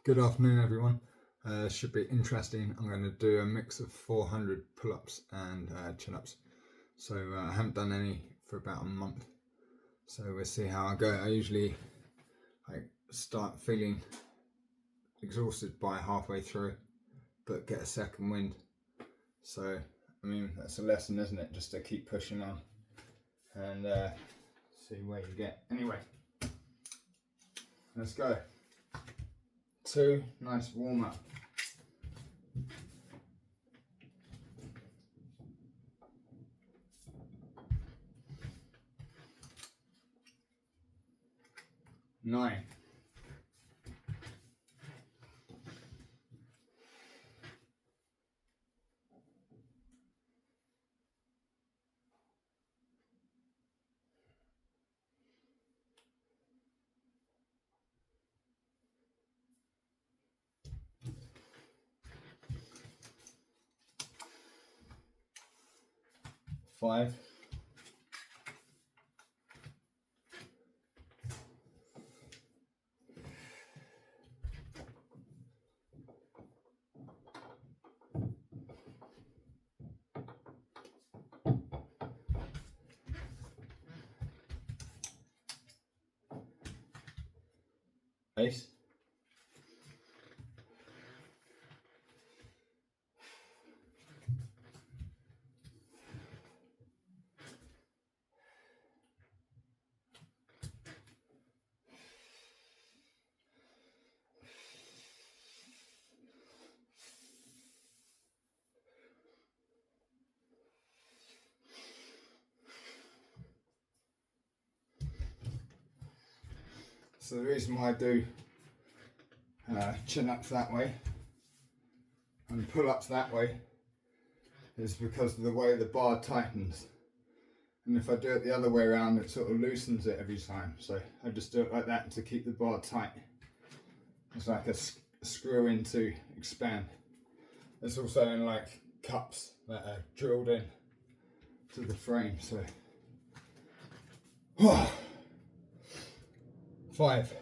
Good afternoon, everyone. Should be interesting. I'm going to do a mix of 400 pull-ups and chin-ups. So I haven't done any for about a month. So we'll see how I go. I usually start feeling exhausted by halfway through, but get a second wind. So, I mean, that's a lesson, isn't it? Just to keep pushing on and see where you get. Anyway, let's go. 2, nice warm up. Nine. 5. 8. 'So the reason why I do chin ups that way and pull ups that way is because of the way the bar tightens. And if I do it the other way around, it sort of loosens it every time. So I just do it like that to keep the bar tight. It's like a screw in to expand. It's also in like cups that are drilled in to the frame. So 5.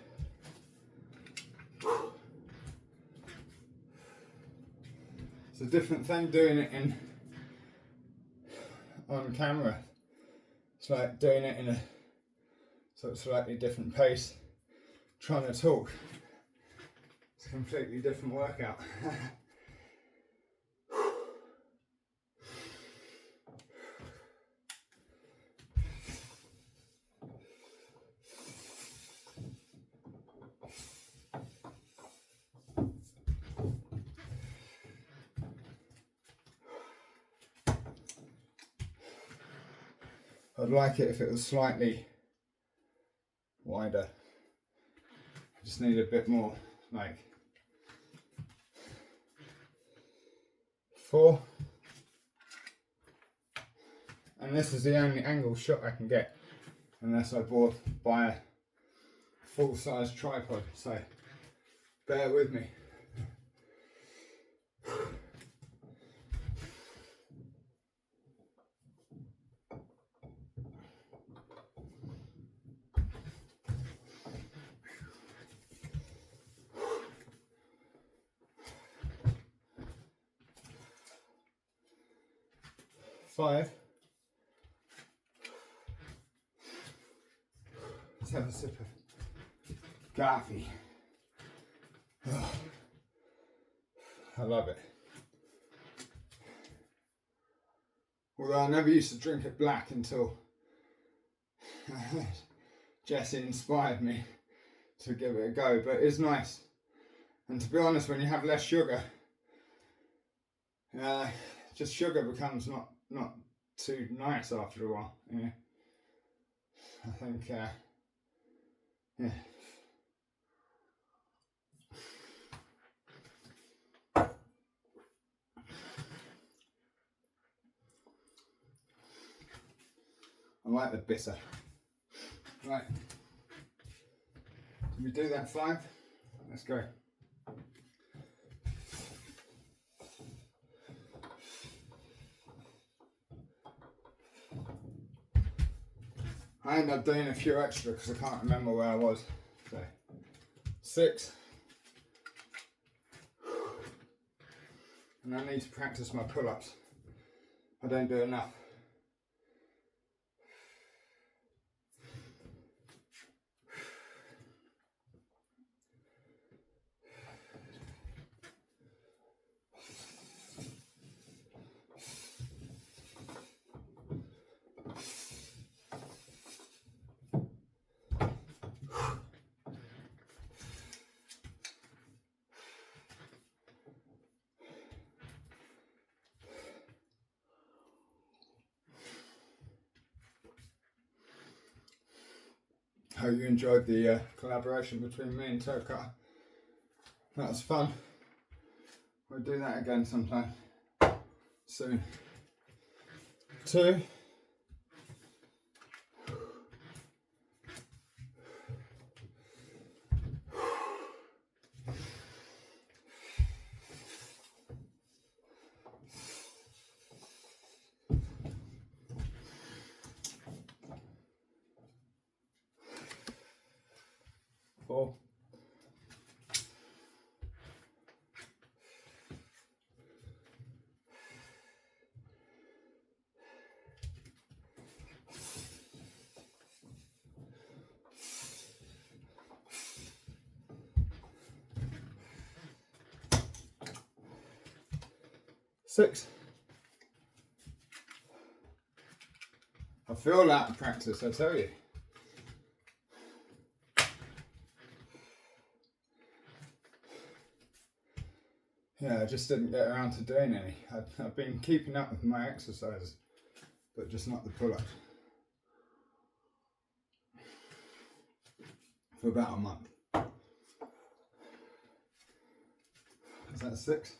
It's a different thing doing it on camera. It's like doing it in a sort of slightly different pace. Trying to talk. It's a completely different workout. I'd like it if it was slightly wider. I just need a bit more, like 4. And this is the only angle shot I can get unless I buy a full-size tripod, so bear with me. 5. Let's have a sip of coffee. Oh, I love it. Although I never used to drink it black until Jesse inspired me to give it a go, but it's nice. And to be honest, when you have less sugar, just sugar becomes not too nice after a while. Yeah. I think, yeah. I like the bitter. Right. Can we do that 5? Let's go. I ended up doing a few extra because I can't remember where I was. So 6, And I need to practice my pull-ups. I don't do enough. Hope you enjoyed the collaboration between me and Toe Cutter. That was fun. We'll do that again sometime soon. 2. Four. 6. I feel that in practice, I tell you. Yeah, I just didn't get around to doing any. I've been keeping up with my exercises, but just not the pull-ups. For about a month. Is that 6?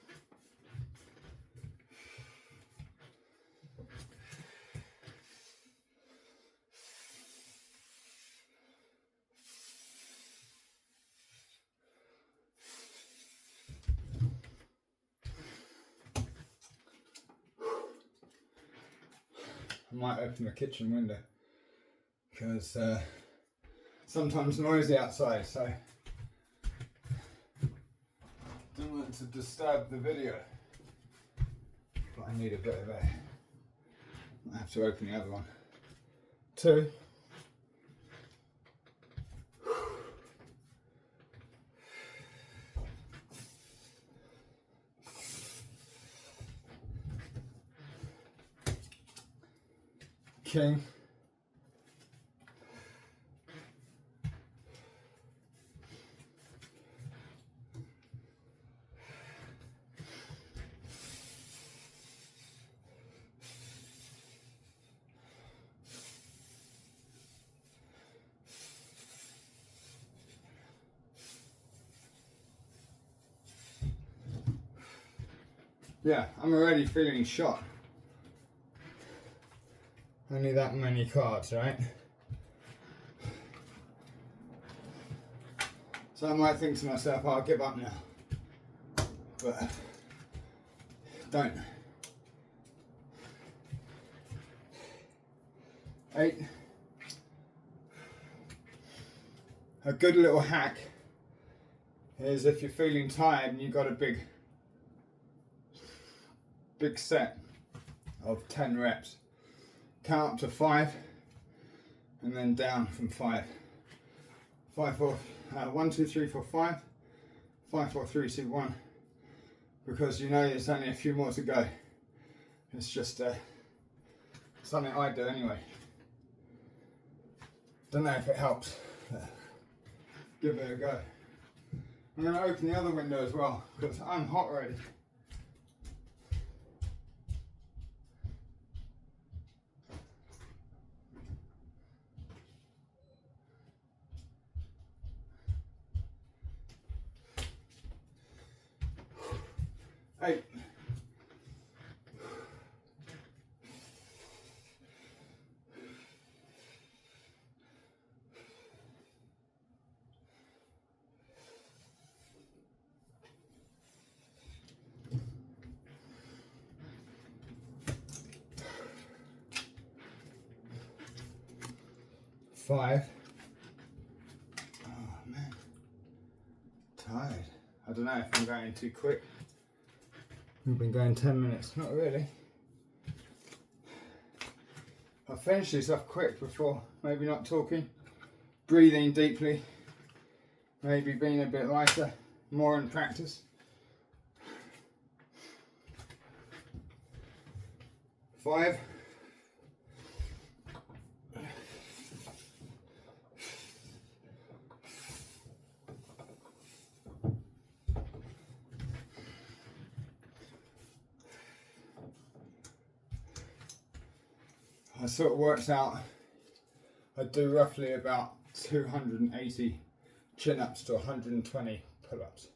I might open the kitchen window because sometimes noisy outside, so don't want to disturb the video. But I need a bit of air. I have to open the other one. 2. King. Yeah, I'm already feeling shot. Only that many cards, right? So I might think to myself, oh, I'll give up now. But don't. 8. A good little hack is if you're feeling tired and you've got a big set of 10 reps. Count up to 5 and then down from 5. 5, 4, 1, 2, 3, 4, 5. 5, 4, 3, 2, 1. Because you know there's only a few more to go. It's just something I do anyway. Don't know if it helps. Give it a go. I'm going to open the other window as well because I'm hot already. Eight. 5. Oh man, tired. I don't know if I'm going too quick. We've been going 10 minutes. Not really. I'll finish this off quick before maybe not talking, breathing deeply, maybe being a bit lighter, more in practice. 5. I sort of worked out I do roughly about 280 chin-ups to 120 pull-ups.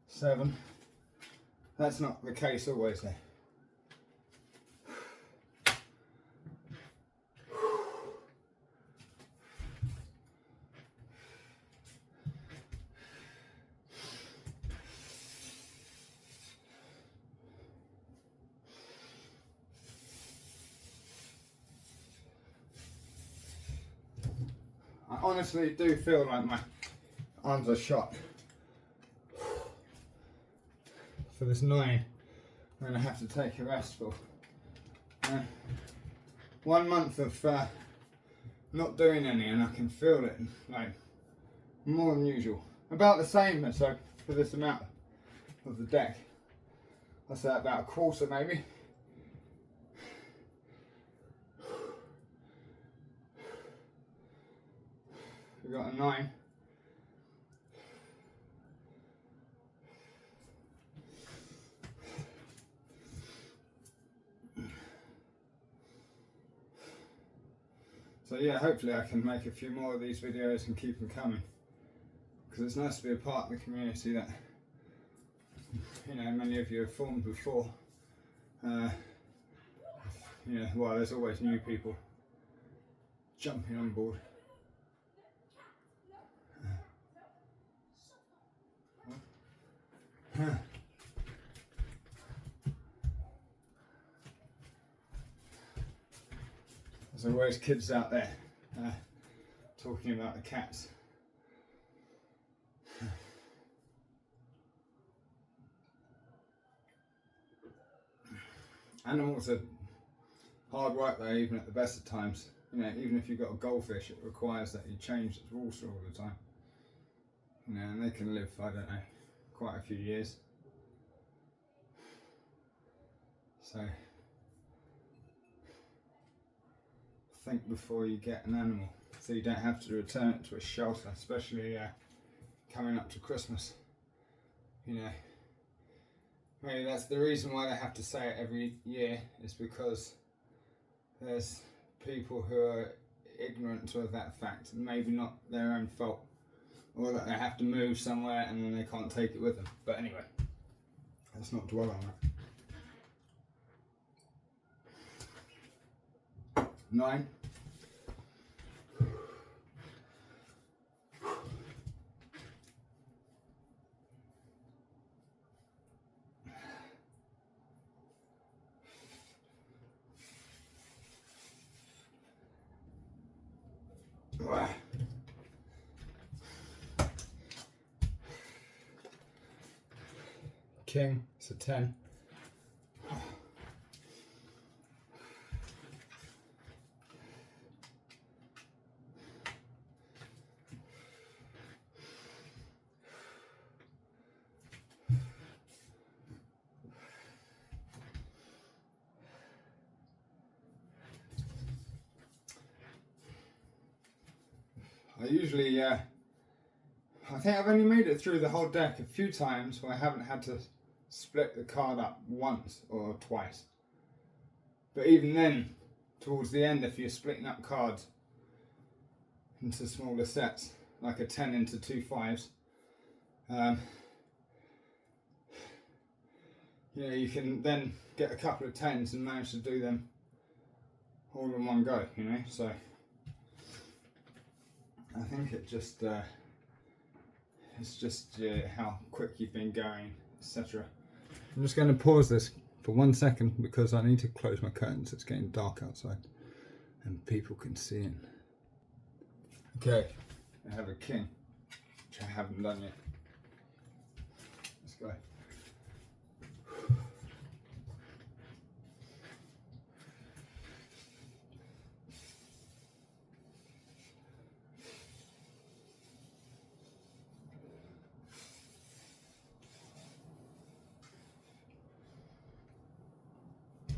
7. That's not the case always though. I honestly do feel like my arms are shot. For this 9, I'm going to have to take a rest for 1 month of not doing any, and I can feel it like more than usual. About the same as so for this amount of the deck. I say about a quarter maybe. We've got a 9. So yeah, hopefully I can make a few more of these videos and keep them coming, because it's nice to be a part of the community that, you know, many of you have formed before. You know, well, there's always new people jumping on board. There's always kids out there talking about the cats. Animals are hard work though, even at the best of times. You know, even if you've got a goldfish, it requires that you change its water all the time. You know, and they can live, I don't know, quite a few years. So think before you get an animal, so you don't have to return it to a shelter, especially coming up to Christmas. You know, maybe that's the reason why they have to say it every year, is because there's people who are ignorant of that fact, and maybe not their own fault, or that they have to move somewhere and then they can't take it with them. But anyway, let's not dwell on that. 9. King, it's a 10. I usually, I think I've only made it through the whole deck a few times where I haven't had to split the card up once or twice. But even then, towards the end, if you're splitting up cards into smaller sets, like a 10 into 2 5s, you know, you can then get a couple of 10s and manage to do them all in one go, you know. So I think it just it's just how quick you've been going, etc. I'm just going to pause this for 1 second because I need to close my curtains. It's getting dark outside and people can see in. Okay, I have a king, which I haven't done yet. go.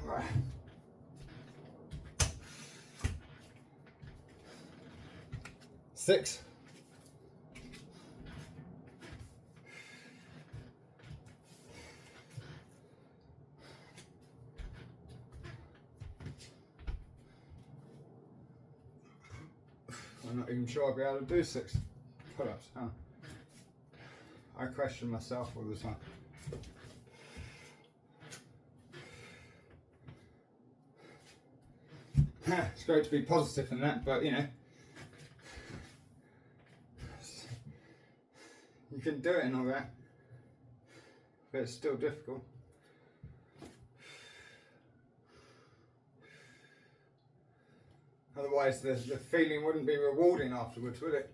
Right. 6. I'm not even sure I'll be able to do 6 pull-ups. Huh? I question myself all the time. It's great to be positive in that, but you know, you can do it and all that, but it's still difficult. Otherwise the feeling wouldn't be rewarding afterwards, would it?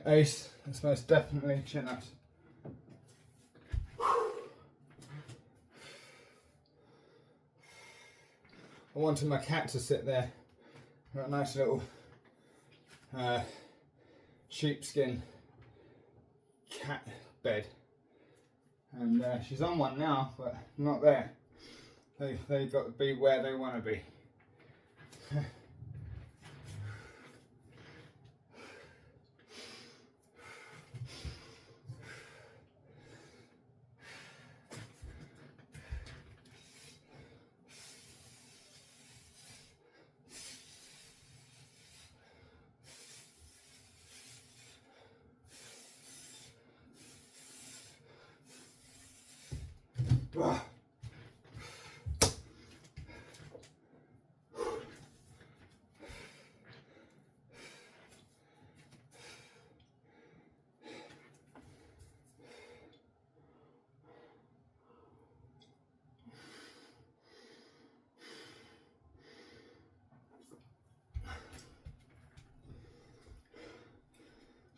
Ace, that's most definitely chin-ups. I wanted my cat to sit there. Got a nice little sheepskin cat bed, and she's on one now, but not there. They got to be where they want to be.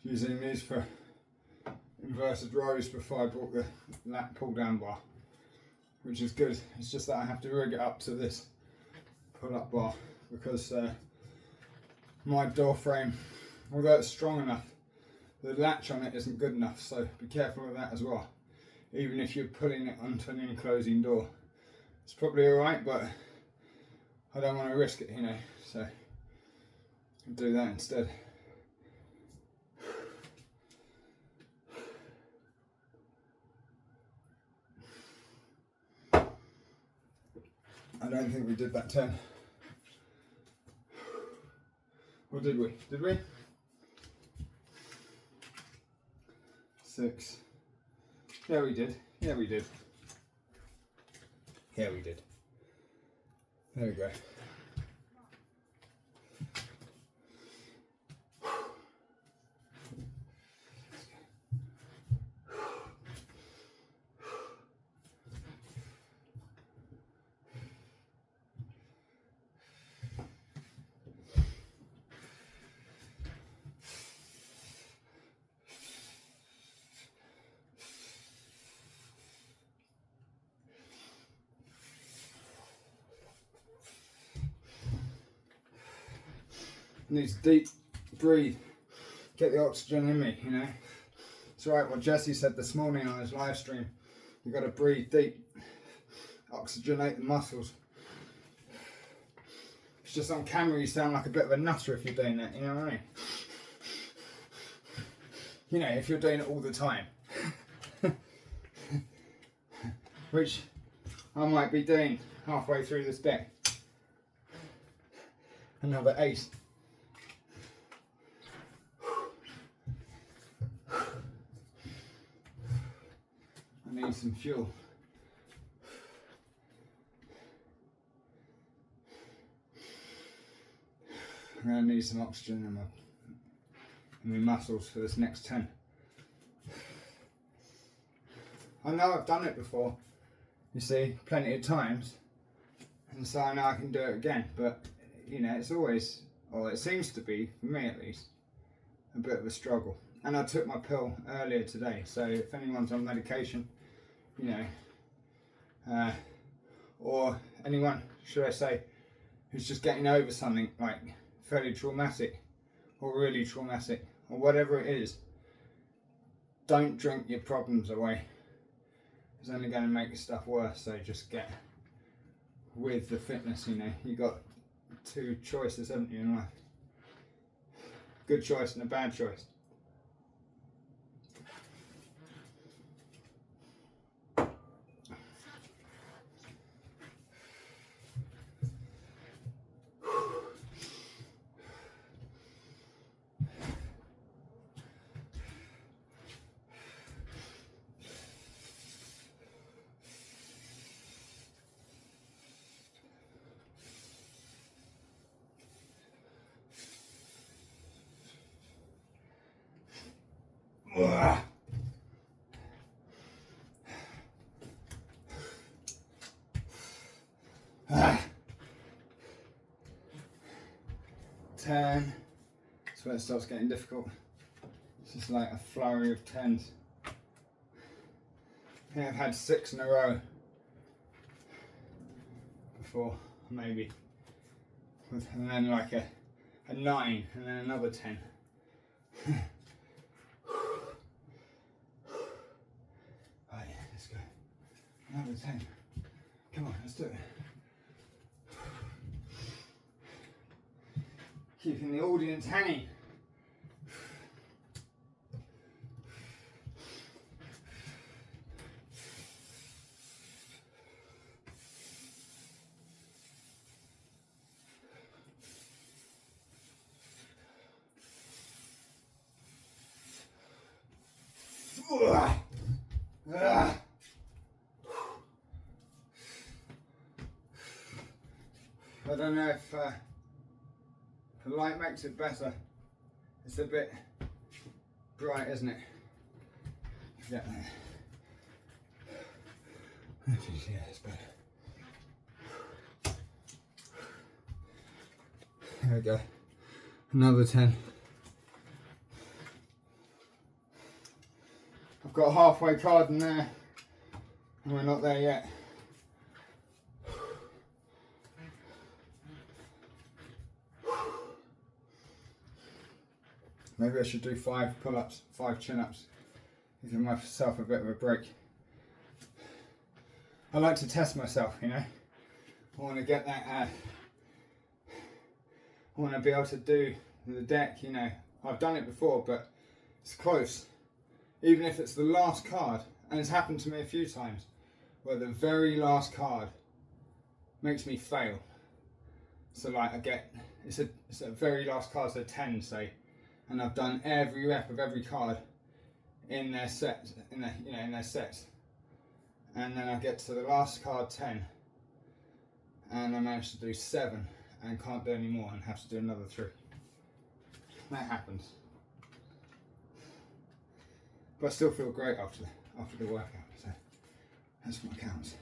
Using these for inverted rows before I bought the lat pull down bar, which is good. It's just that I have to rig it up to this pull up bar because my door frame, although it's strong enough, the latch on it isn't good enough, so be careful of that as well. Even if you're pulling it onto an enclosing door, it's probably alright, but I don't want to risk it, you know, so I'll do that instead. I don't think we did that 10. Or did we? Did we? 6. Yeah, we did. Yeah, we did. Yeah, we did. There we go. Need to deep breathe, get the oxygen in me, you know. It's right what Jesse said this morning on his live stream. You've got to breathe deep, oxygenate the muscles. It's just on camera you sound like a bit of a nutter if you're doing that, you know what I mean? You know, if you're doing it all the time. Which I might be doing halfway through this deck. Another ace. I need some fuel. I'm going to need some oxygen in my muscles for this next 10. I know I've done it before, you see, plenty of times, and so I know I can do it again, but you know, it's always, or it seems to be, for me at least, a bit of a struggle. And I took my pill earlier today, so if anyone's on medication, you know, or anyone, should I say, who's just getting over something like fairly traumatic or really traumatic or whatever it is, don't drink your problems away. It's only going to make stuff worse. So just get with the fitness, you know. You got two choices, haven't you, in life? Good choice and a bad choice. Ugh. 10. That's where it starts getting difficult. It's just like a flurry of 10s. I think I've had 6 in a row before, maybe. And then like a 9, and then another 10. Right, let's go. Another 10. Come on, let's do it. Keeping the audience hanging. I don't know if the light makes it better. It's a bit bright, isn't it? Yeah, it's better. There we go. Another 10. I've got a halfway card in there, and we're not there yet. Maybe I should do 5 pull-ups, 5 chin-ups, giving myself a bit of a break. I like to test myself, you know. I want to get that, I want to be able to do the deck, you know. I've done it before, but it's close. Even if it's the last card, and it's happened to me a few times, where the very last card makes me fail. So like I get, it's a very last card, so 10 say, and I've done every rep of every card in their sets, in their sets, and then I get to the last card 10, and I manage to do 7 and can't do any more and have to do another 3. That happens, but I still feel great after the workout, so that's what counts.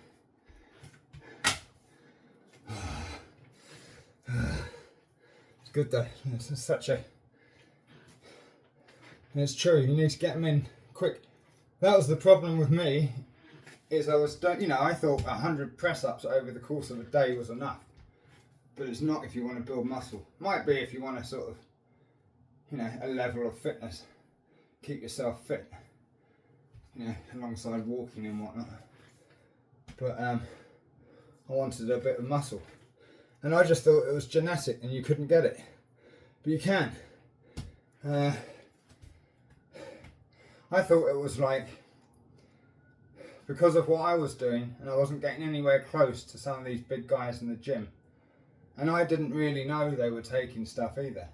It's good though. It's such a. And it's true, you need to get them in quick. That was the problem with me, is I thought 100 press-ups over the course of a day was enough. But it's not if you want to build muscle. Might be if you want to sort of, you know, a level of fitness. Keep yourself fit, you know, alongside walking and whatnot. But I wanted a bit of muscle. And I just thought it was genetic and you couldn't get it. But you can. I thought it was like, because of what I was doing, and I wasn't getting anywhere close to some of these big guys in the gym, and I didn't really know they were taking stuff either,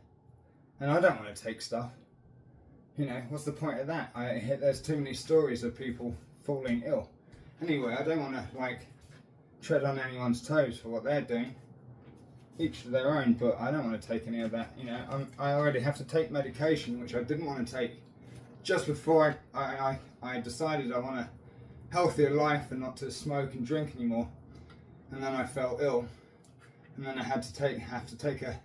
and I don't want to take stuff, you know, what's the point of that? There's too many stories of people falling ill. Anyway, I don't want to like tread on anyone's toes for what they're doing, each to their own, but I don't want to take any of that, you know. I already have to take medication, which I didn't want to take. Just before I decided I want to healthier life and not to smoke and drink anymore. And then I fell ill, and then I have to take a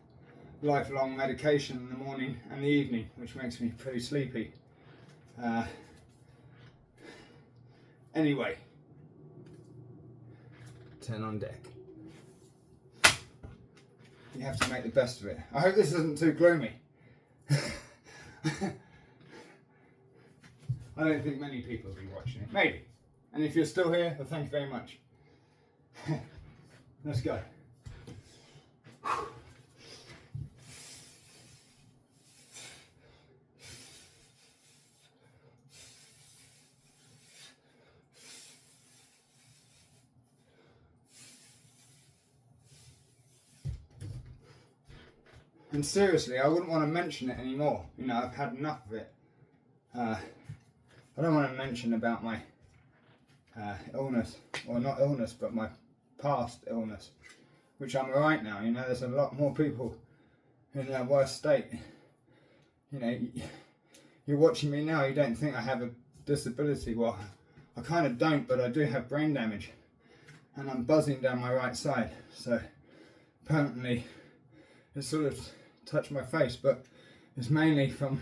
lifelong medication in the morning and the evening, which makes me pretty sleepy. Anyway, 10 on deck. You have to make the best of it. I hope this isn't too gloomy. I don't think many people will be watching it. Maybe. And if you're still here, well, thank you very much. Let's go. And seriously, I wouldn't want to mention it anymore. You know, I've had enough of it. I don't want to mention about my illness, or not illness, but my past illness, which I'm alright now. You know, there's a lot more people in a worse state. You know, you're watching me now, you don't think I have a disability. Well, I kind of don't, but I do have brain damage, and I'm buzzing down my right side. So apparently it sort of touched my face, but it's mainly from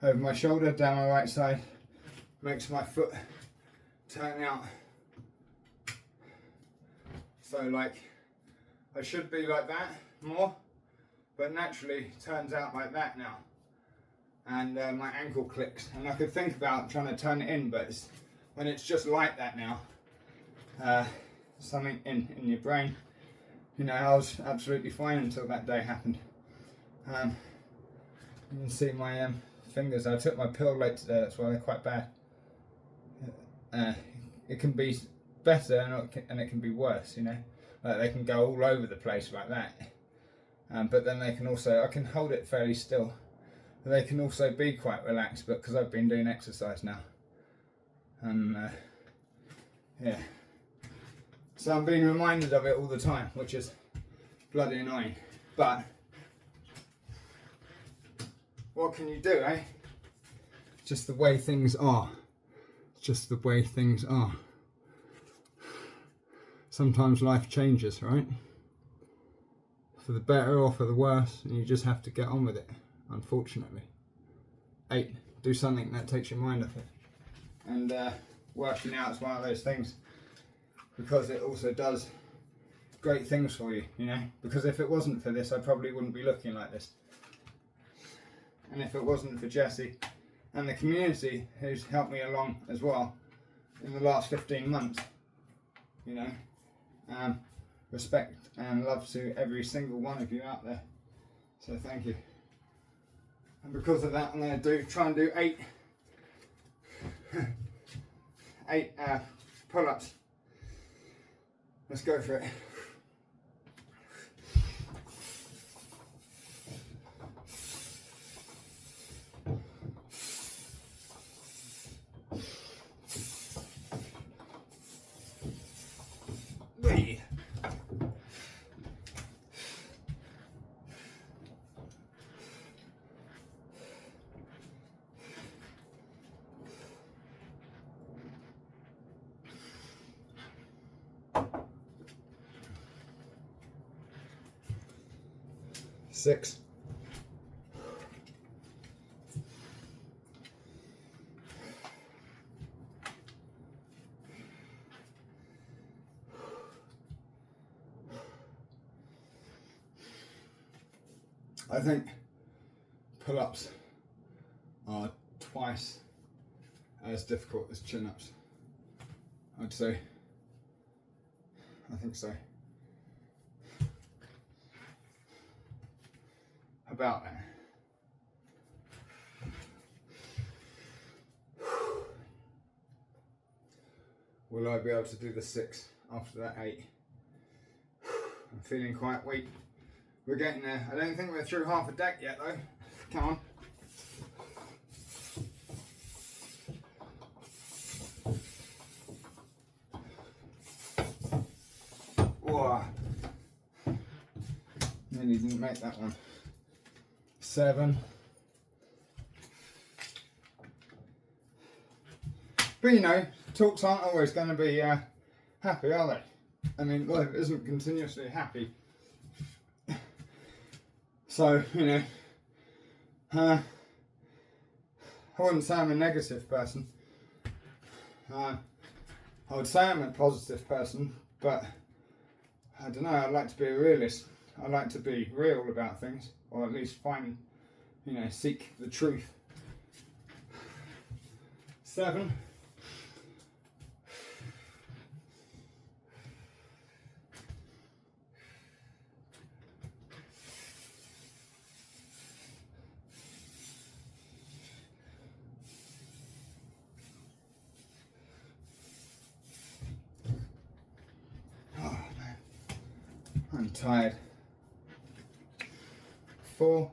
over my shoulder down my right side. Makes my foot turn out. So like, I should be like that more, but naturally turns out like that now. And my ankle clicks, and I could think about trying to turn it in, but when it's just like that now, something in your brain. You know, I was absolutely fine until that day happened. You can see my fingers. I took my pill late today, that's why they're quite bad. It can be better and it can be worse, you know. Like they can go all over the place like that. But then they can also, I can hold it fairly still. But they can also be quite relaxed, but because I've been doing exercise now. And yeah. So I'm being reminded of it all the time, which is bloody annoying. But what can you do, eh? Just the way things are. Just the way things are. Sometimes life changes, right? For the better or for the worse, and you just have to get on with it, unfortunately. 8, do something that takes your mind off it. And working out is one of those things, because it also does great things for you, you know. Because if it wasn't for this, I probably wouldn't be looking like this. And if it wasn't for Jessie and the community who's helped me along as well in the last 15 months, you know, respect and love to every single one of you out there. So thank you. And because of that, I'm going to try and do 8 pull-ups. Let's go for it. Whee. Six. I think pull-ups are twice as difficult as chin-ups. I'd say. I think so. About that. Will I be able to do the 6 after that 8? I'm feeling quite weak. We're getting there. I don't think we're through half a deck yet though. Come on. Whoa. Nearly didn't make that one. 7. But you know, talks aren't always going to be happy, are they? I mean, life isn't continuously happy. So, you know, I wouldn't say I'm a negative person. I would say I'm a positive person, but I don't know, I'd like to be a realist. I like to be real about things, or at least find, you know, seek the truth. 7. Oh man, I'm tired. 4.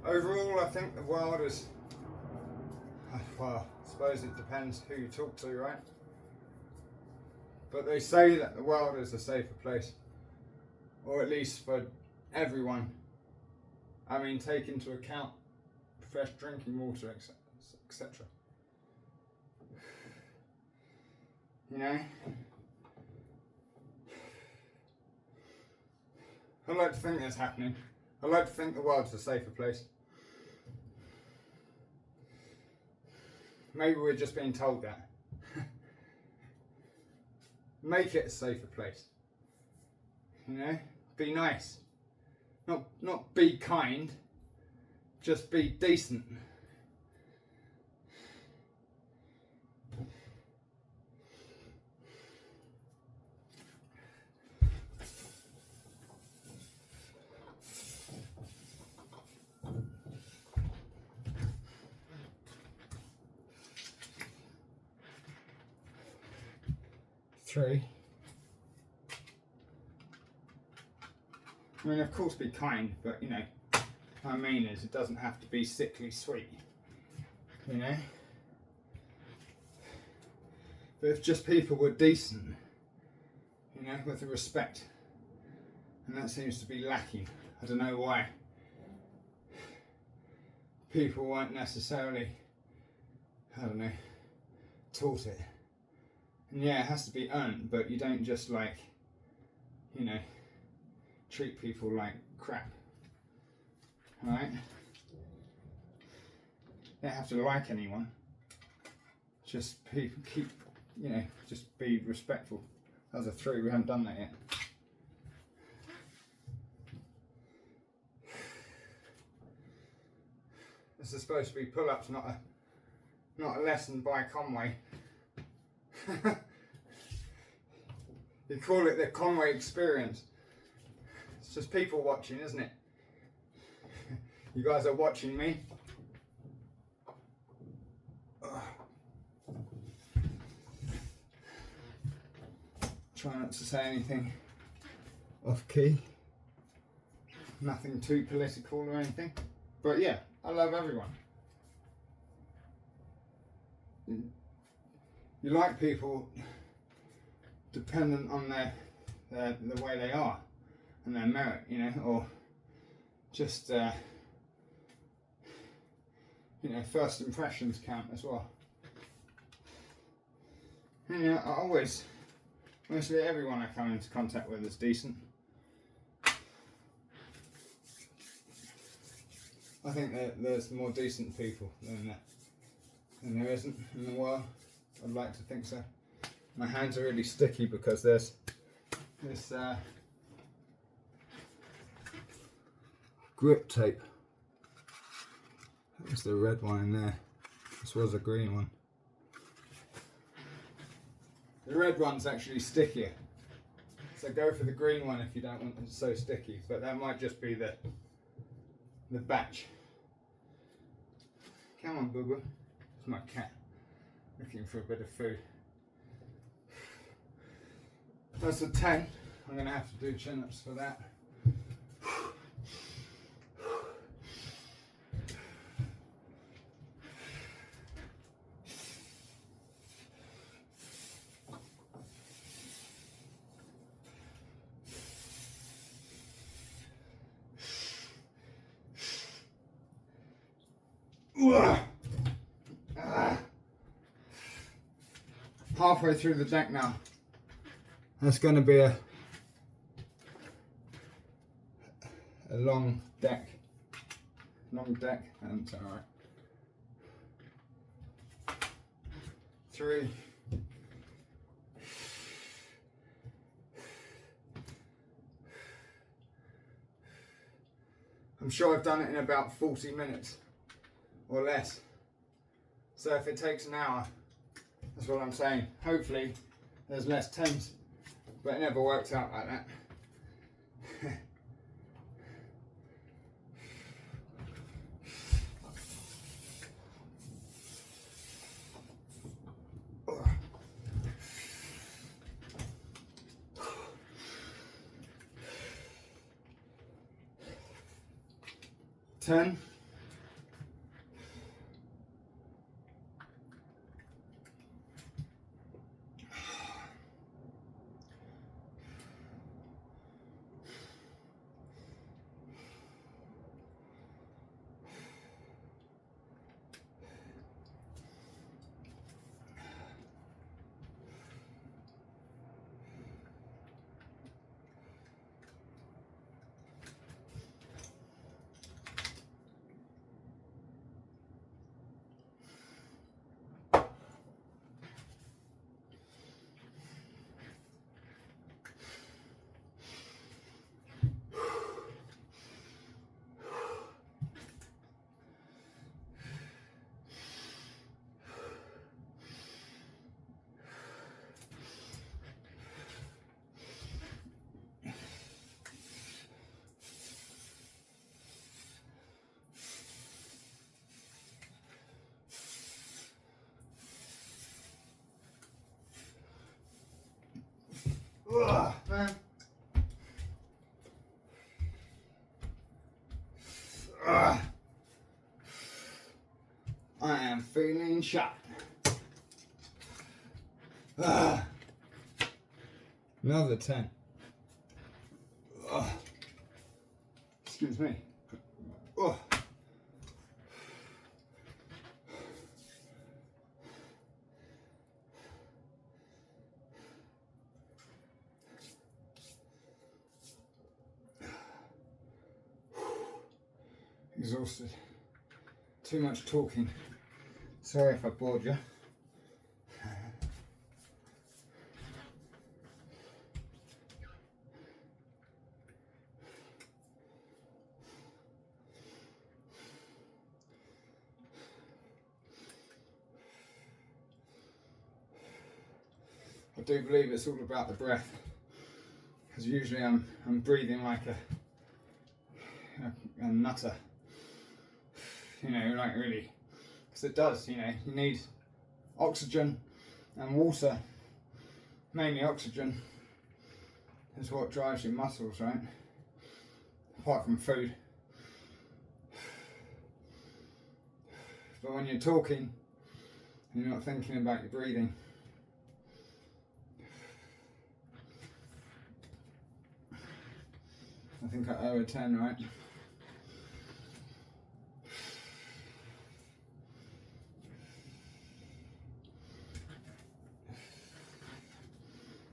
Overall, I think the world is, well, I suppose it depends who you talk to, right? But they say that the world is a safer place, or at least for everyone. I mean, take into account fresh drinking water, etc. You know? I'd like to think that's happening. I'd like to think the world's a safer place. Maybe we're just being told that. Make it a safer place. You know? Be nice. Not be kind. Just be decent. Three. I mean, of course, be kind, but you know, what I mean is, it doesn't have to be sickly sweet. You know? But if just people were decent, you know, with the respect, and that seems to be lacking. I don't know why. People weren't necessarily, I don't know, taught it. And yeah, it has to be earned, but you don't just like, you know, treat people like crap. Right? You don't have to like anyone. Just keep, you know, just be respectful. That was a 3, we haven't done that yet. This is supposed to be pull-ups, not a lesson by Conway. You call it the Conway experience. It's just people watching, isn't it? You guys are watching me. Try not to say anything off key. Nothing too political or anything. But yeah, I love everyone. You like people dependent on the way they are and their merit, you know, or just you know, first impressions count as well. And, you know, mostly everyone I come into contact with is decent. I think that there's more decent people than there isn't in the world. I'd like to think so. My hands are really sticky because there's this grip tape. There's the red one in there. This was a green one. The red one's actually stickier. So go for the green one if you don't want it so sticky. But that might just be the batch. Come on, Boo Boo. It's my cat looking for a bit of food. That's a 10. I'm going to have to do chin-ups for that. halfway through the deck now. That's going to be a long deck. Long deck, and it's alright. 3. I'm sure I've done it in about 40 minutes or less. So if it takes an hour, that's what I'm saying. Hopefully there's less tens, but it never works out like that. Ten. Ugh, man. Ugh. I am feeling shot. Ugh. Another 10. Ugh. Excuse me. Ugh. Exhausted. Too much talking. Sorry if I bored you. I do believe it's all about the breath, because usually I'm breathing like a nutter. You know, like really, because it does, you know, you need oxygen and water. Mainly oxygen is what drives your muscles, right? Apart from food. But when you're talking, you're not thinking about your breathing. I think I owe a 10, right?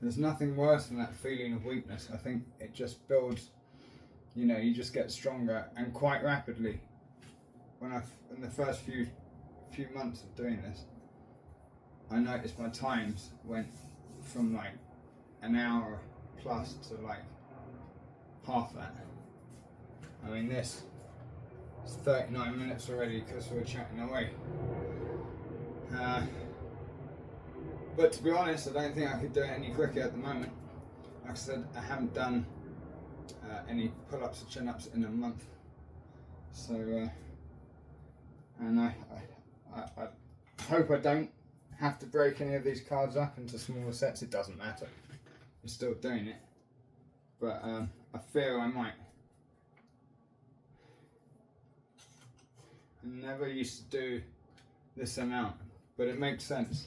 There's nothing worse than that feeling of weakness. I think it just builds, you know, you just get stronger, and quite rapidly. In the first few months of doing this, I noticed my times went from like an hour plus to like half that. I mean, this is 39 minutes already because we're chatting away. But to be honest, I don't think I could do it any quicker at the moment. Like I said, I haven't done any pull-ups or chin-ups in a month. So, and I hope I don't have to break any of these cards up into smaller sets. It doesn't matter. I'm still doing it. But I fear I might. I never used to do this amount, but it makes sense.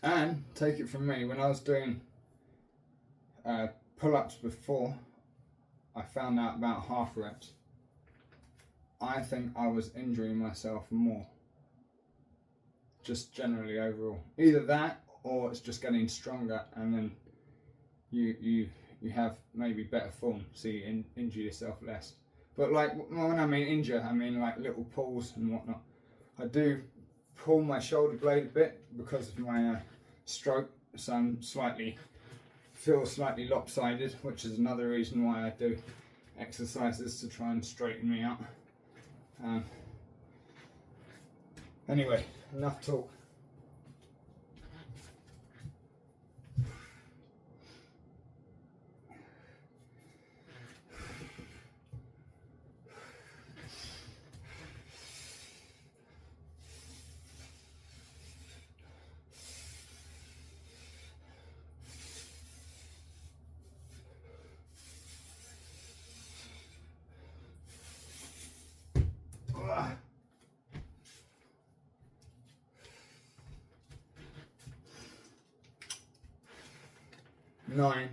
And take it from me, when I was doing pull-ups before, I found out about half reps. I think I was injuring myself more just generally overall. Either that, or it's just getting stronger, and then you have maybe better form, so you injure yourself less. But like when I mean injure, I mean like little pulls and whatnot. I do pull my shoulder blade a bit because of my stroke, so I'm feel slightly lopsided, which is another reason why I do exercises to try and straighten me out. Anyway, enough talk. Nine.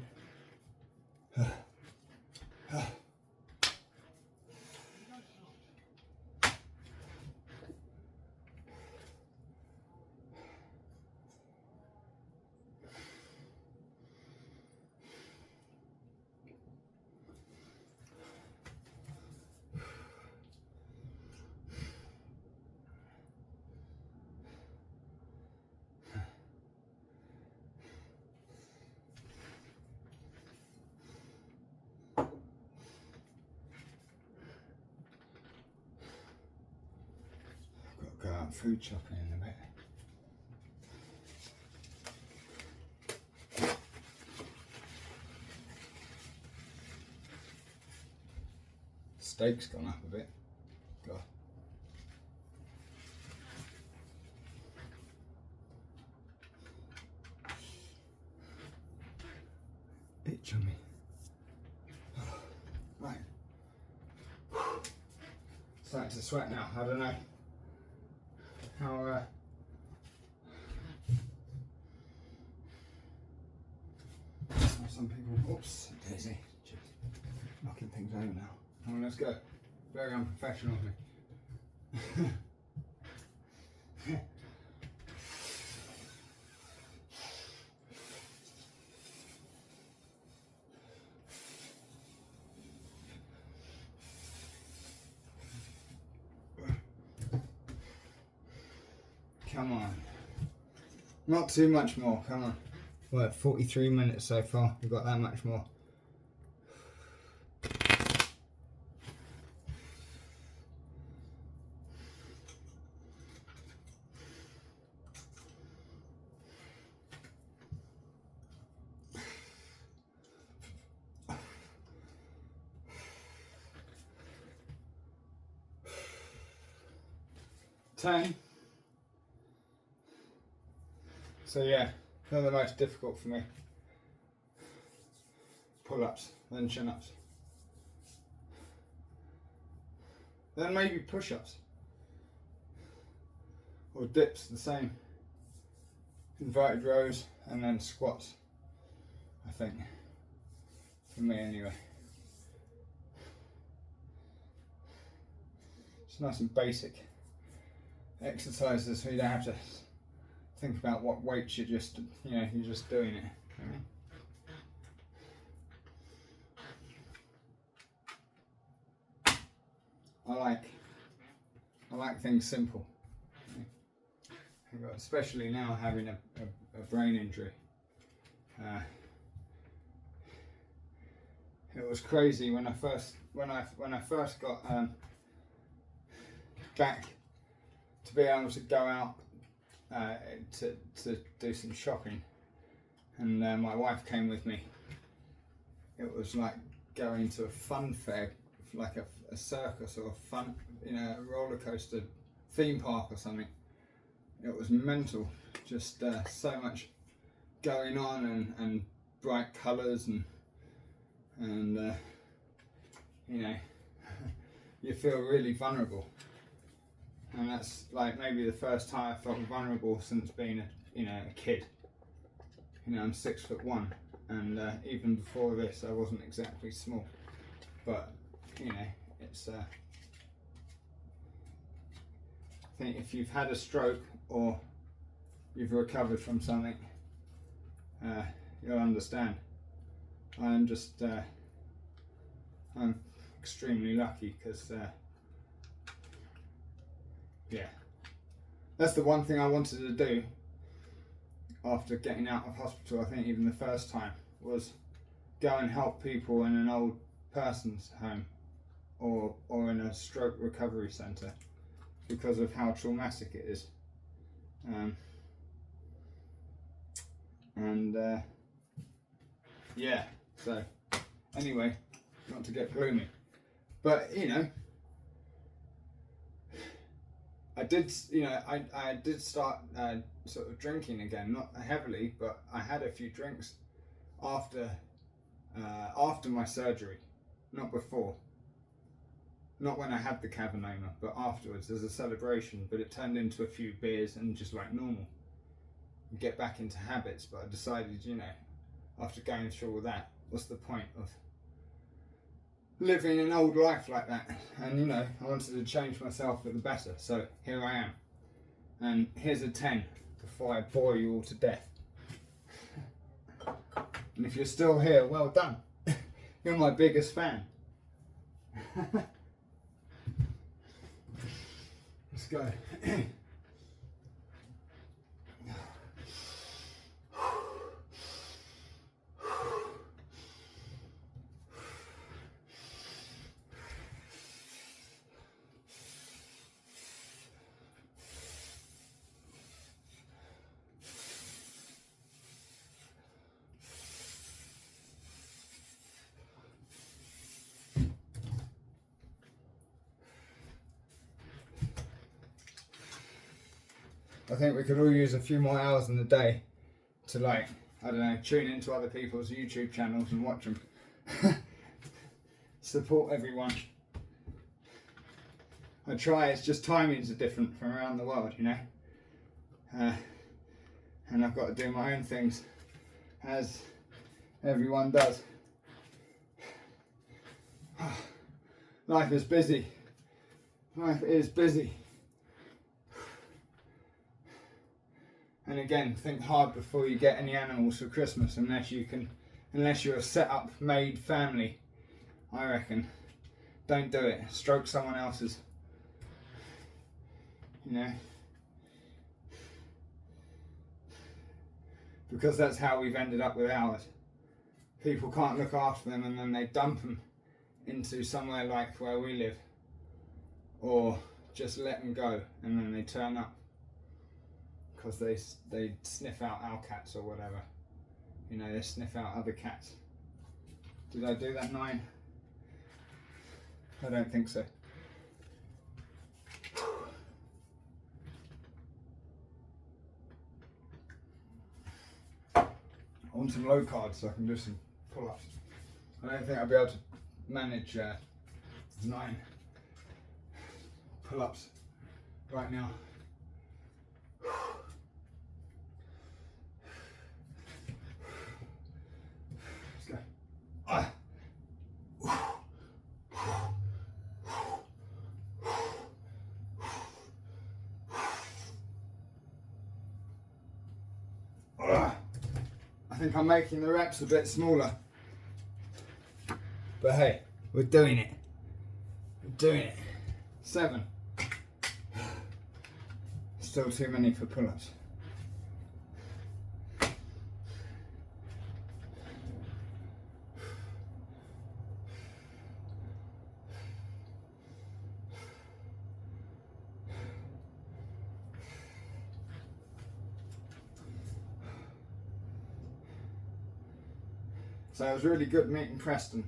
'Go out food shopping in a bit. Steak's gone up a bit. God. Itch on me. Right. Starting to sweat now. I don't know how some people. Oops, Daisy. Just knocking things over now. Come on, let's go. Very unprofessional of me. Come on. Not too much more, come on. We're at 43 minutes so far. We've got that much more. Ten. So yeah, they're the most difficult for me. Pull-ups, then chin-ups. Then maybe push-ups. Or dips, the same. Inverted rows, and then squats, I think. For me anyway. It's nice and basic exercises, so you don't have to think about what weights you're just doing it. I like things simple, especially now having a brain injury. It was crazy when I first got back to be able to go out to do some shopping, and my wife came with me. It was like going to a fun fair, like a circus or a fun, a roller coaster theme park or something. It was mental, just so much going on and bright colours and you feel really vulnerable. And that's like maybe the first time I felt vulnerable since being a kid. I'm 6'1", and even before this I wasn't exactly small. But it's I think if you've had a stroke or you've recovered from something, you'll understand. I'm just, I'm extremely lucky because, yeah, that's the one thing I wanted to do after getting out of hospital. I think even the first time was go and help people in an old person's home or in a stroke recovery centre because of how traumatic it is. Yeah, so anyway, not to get gloomy, but you know, I did start sort of drinking again, not heavily, but I had a few drinks after my surgery, not before, not when I had the cavernoma, but afterwards as a celebration. But it turned into a few beers and just like normal, get back into habits. But I decided, you know, after going through all that, what's the point of living an old life like that? And you know, I wanted to change myself for the better, so here I am. And here's a 10 before I bore you all to death. And if you're still here, well done. You're my biggest fan. Let's go. I think we could all use a few more hours in the day to, like, I don't know, tune into other people's YouTube channels and watch them. Support everyone. I try, it's just timings are different from around the world, you know. And I've got to do my own things, as everyone does. Life is busy. Life is busy. And again, think hard before you get any animals for Christmas, unless you're a set up, made family. I reckon. Don't do it. Stroke someone else's. You know? Because that's how we've ended up with ours. People can't look after them and then they dump them into somewhere like where we live. Or just let them go and then they turn up. Because they sniff out our cats or whatever. You know, they sniff out other cats. Did I do that 9? I don't think so. I want some low carb so I can do some pull-ups. I don't think I'll be able to manage 9 pull-ups right now. I think I'm making the reps a bit smaller, but hey, we're doing it. We're doing it. 7. Still too many for pull-ups. So it was really good meeting Preston,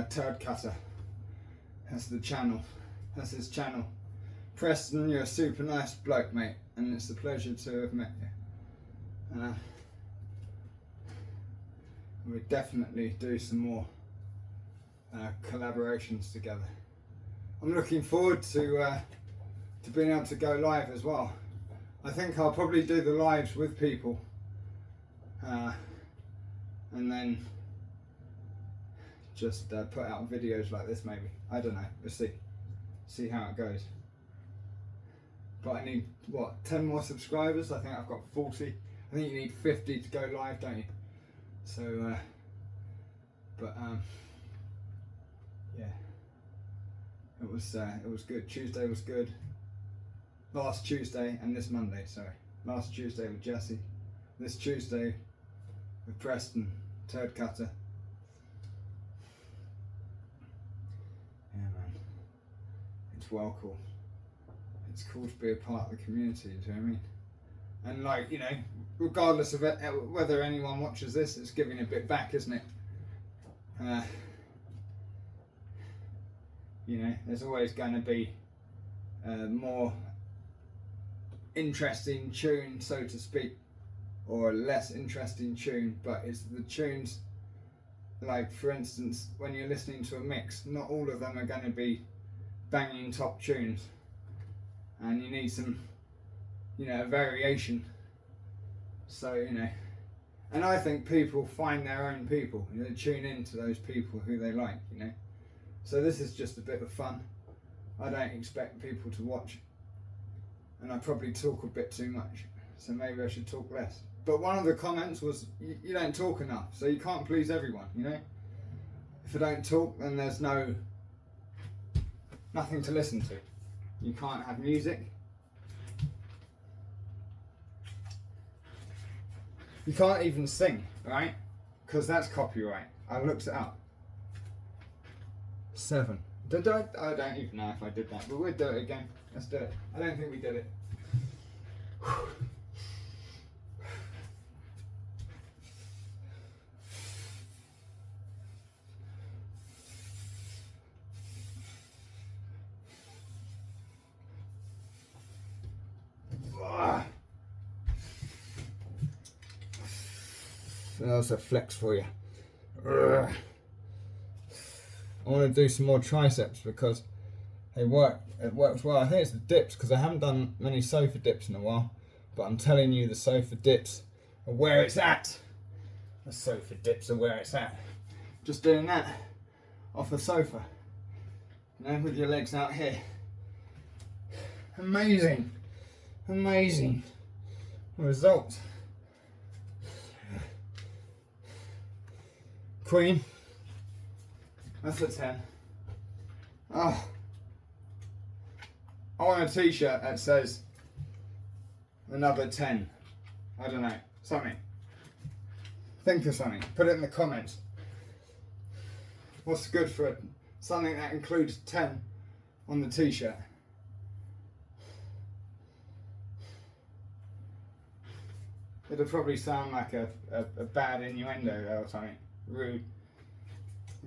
Turd Cutter. That's the channel. That's his channel. Preston, you're a super nice bloke, mate, and it's a pleasure to have met you. We'll definitely do some more collaborations together. I'm looking forward to being able to go live as well. I think I'll probably do the lives with people. And then just put out videos like this maybe. I don't know, we'll see how it goes. but I need, what, 10 more subscribers? I think I've got 40. I think you need 50 to go live, don't you? So, yeah, it was good. Tuesday was good. Last Tuesday and this Monday, sorry. Last Tuesday with Jesse. This Tuesday with Preston, Turd Cutter. Yeah, man. It's well cool. It's cool to be a part of the community, do you know what I mean? And like, you know, regardless of it, whether anyone watches this, it's giving a bit back, isn't it? You know, there's always going to be more interesting tune, so to speak, or a less interesting tune, but it's the tunes, like for instance, when you're listening to a mix, not all of them are going to be banging top tunes, and you need some, you know, variation. So, you know, and I think people find their own people, you know, tune in to those people who they like, you know. So this is just a bit of fun. I don't expect people to watch, and I probably talk a bit too much, so maybe I should talk less. But one of the comments was, you don't talk enough, so you can't please everyone, you know. If I don't talk, then there's nothing to listen to. You can't have music. You can't even sing, right? Because that's copyright. I looked it up. 7. I don't even know if I did that, but we'll do it again. Let's do it. I don't think we did it. That's a flex for you. I want to do some more triceps because it works well. I think it's the dips, because I haven't done many sofa dips in a while, but I'm telling you, the sofa dips are where it's at. The sofa dips are where it's at. Just doing that off the sofa, you know, with your legs out here. Amazing results. Queen, that's a 10. Oh, I want a t-shirt that says another 10. I don't know, something. Think of something, put it in the comments. What's good for it? Something that includes 10 on the t-shirt. It'll probably sound like a bad innuendo or something. Rude,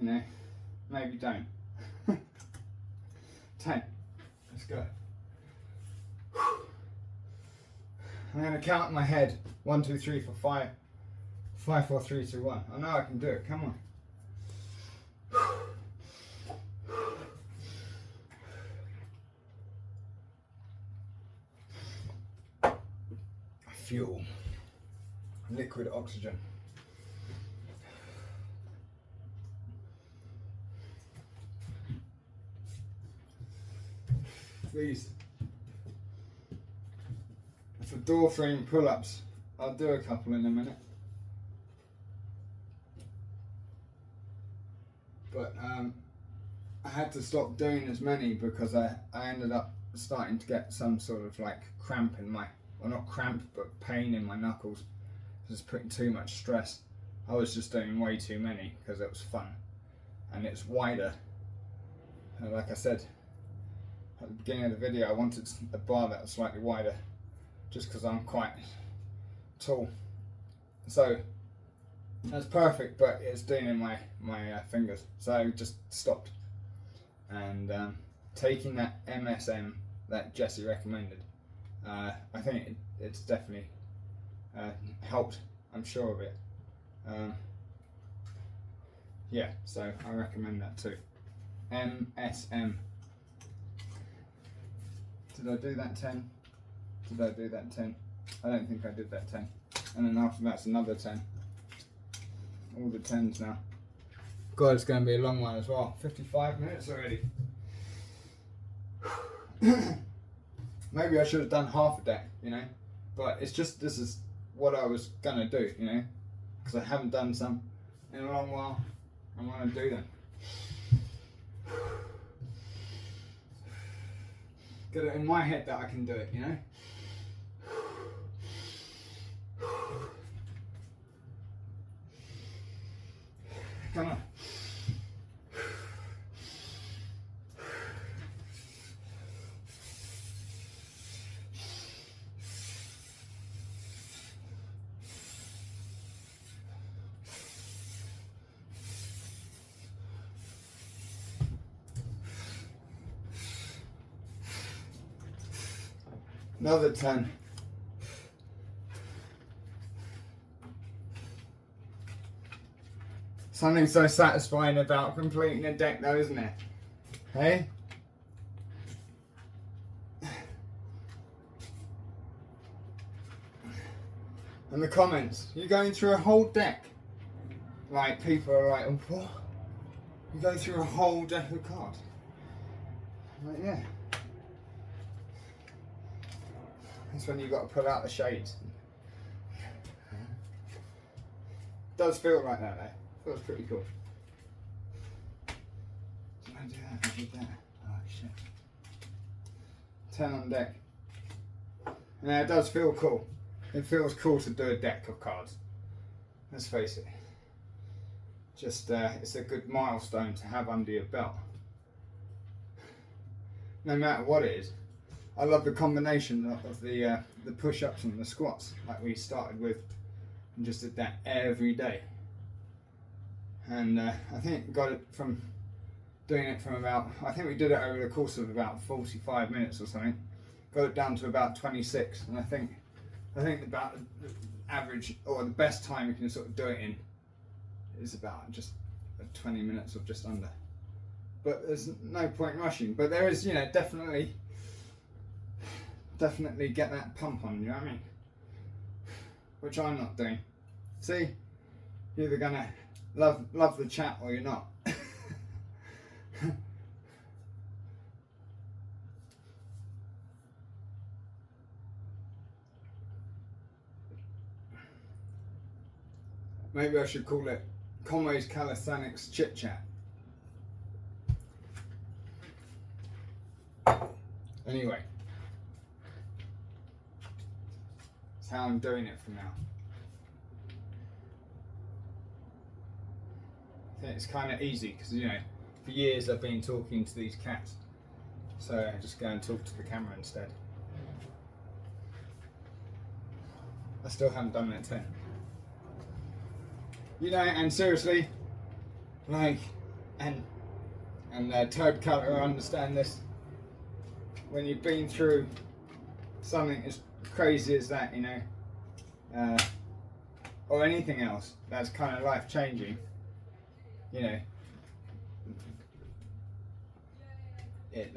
you know, maybe don't. 10, let's go. I'm going to count in my head, 1, 2, 3, 4, 5, 5, 4, 3, 2, 1. I know I can do it, come on. Fuel, liquid oxygen. Please. For door frame pull-ups, I'll do a couple in a minute. But I had to stop doing as many because I ended up starting to get some sort of like cramp in my, well not cramp, but pain in my knuckles. Just putting too much stress. I was just doing way too many because it was fun. And it's wider. And like I said, at the beginning of the video, I wanted a bar that was slightly wider, just because I'm quite tall. So that's perfect, but it's doing in my fingers. So I just stopped. And taking that MSM that Jesse recommended, I think it's definitely helped. I'm sure of it. Yeah, so I recommend that too. MSM. Did I do that 10? Did I do that 10? I don't think I did that 10. And then after that's another 10. All the 10s now. God, it's going to be a long one as well. 55 minutes already. Maybe I should have done half a deck, you know, but it's just, this is what I was gonna do, you know, because I haven't done some in a long while. I want to do them. Get it in my head that I can do it, you know. Come on. Another 10. Something so satisfying about completing a deck though, isn't it? Hey? And the comments, you're going through a whole deck. Like, people are like, oh, what? You go through a whole deck of cards? I'm like, yeah. That's when you've got to pull out the shades. Does feel like that though. Feels pretty cool. Did I do that? I did that. Oh shit. 10 on deck. Yeah, it does feel cool. It feels cool to do a deck of cards. Let's face it. Just, it's a good milestone to have under your belt. No matter what it is. I love the combination of the push-ups and the squats, like we started with, and just did that every day. And I think got it from doing it from about, I think we did it over the course of about 45 minutes or something. Got it down to about 26, and I think about the average or the best time you can sort of do it in is about just 20 minutes or just under. But there's no point rushing. But there is, you know, definitely get that pump on, you know what I mean? Which I'm not doing. See, you're either gonna love the chat or you're not. Maybe I should call it Conway's Calisthenics Chit Chat. Anyway. That's how I'm doing it for now. I think it's kind of easy because, you know, for years I've been talking to these cats. So I just go and talk to the camera instead. I still haven't done that 10. You know, and seriously, like, and Toad Cutter understand this. When you've been through something as crazy as that, you know, or anything else that's kind of life changing, you know, it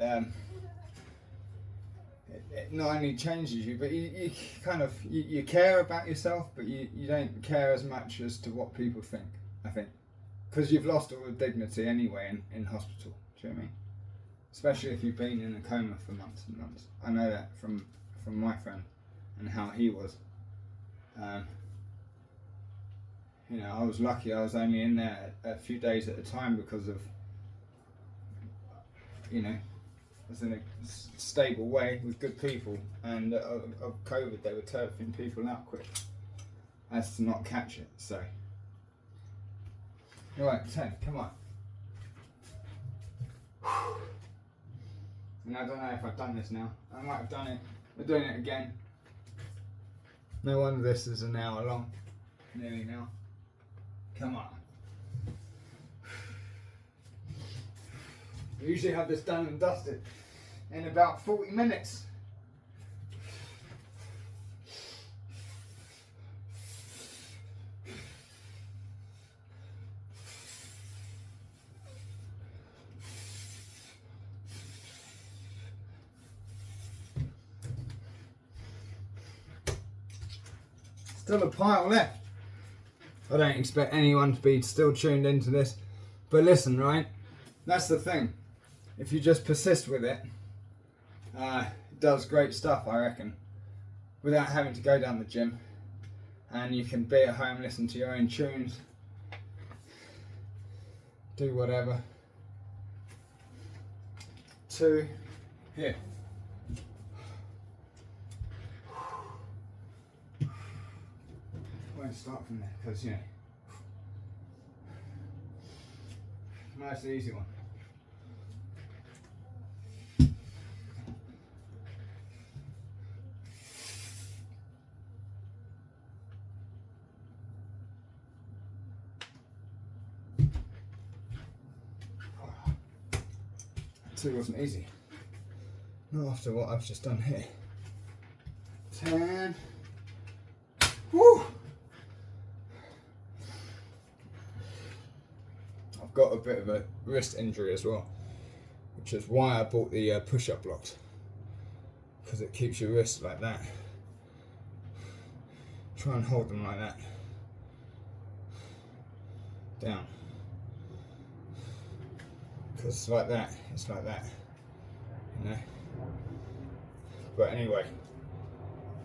not only changes you, but you kind of you care about yourself, but you don't care as much as to what people think, I think, because you've lost all the dignity anyway in hospital. Do you know what I mean? Especially if you've been in a coma for months and months. I know that from my friend and how he was. You know, I was lucky. I was only in there a few days at a time because of, you know, I was in a stable way with good people, and of COVID they were turfing people out quick as to not catch it. So, right, 10, come on. And I don't know if I've done this now. I might have done it. We're doing it again. No wonder this is an hour long. Nearly now. Come on. We usually have this done and dusted in about 40 minutes. Still a pile left. I don't expect anyone to be still tuned into this, but listen, right? That's the thing. If you just persist with it, it does great stuff, I reckon, without having to go down the gym. And you can be at home, listen to your own tunes, do whatever. 2, here. I won't start from there because, you know, nice easy one. It wasn't easy. Not after what I've just done here. 10. Woo! I've got a bit of a wrist injury as well, which is why I bought the push-up blocks, because it keeps your wrist like that. Try and hold them like that. Down. Because it's like that, you know. But anyway,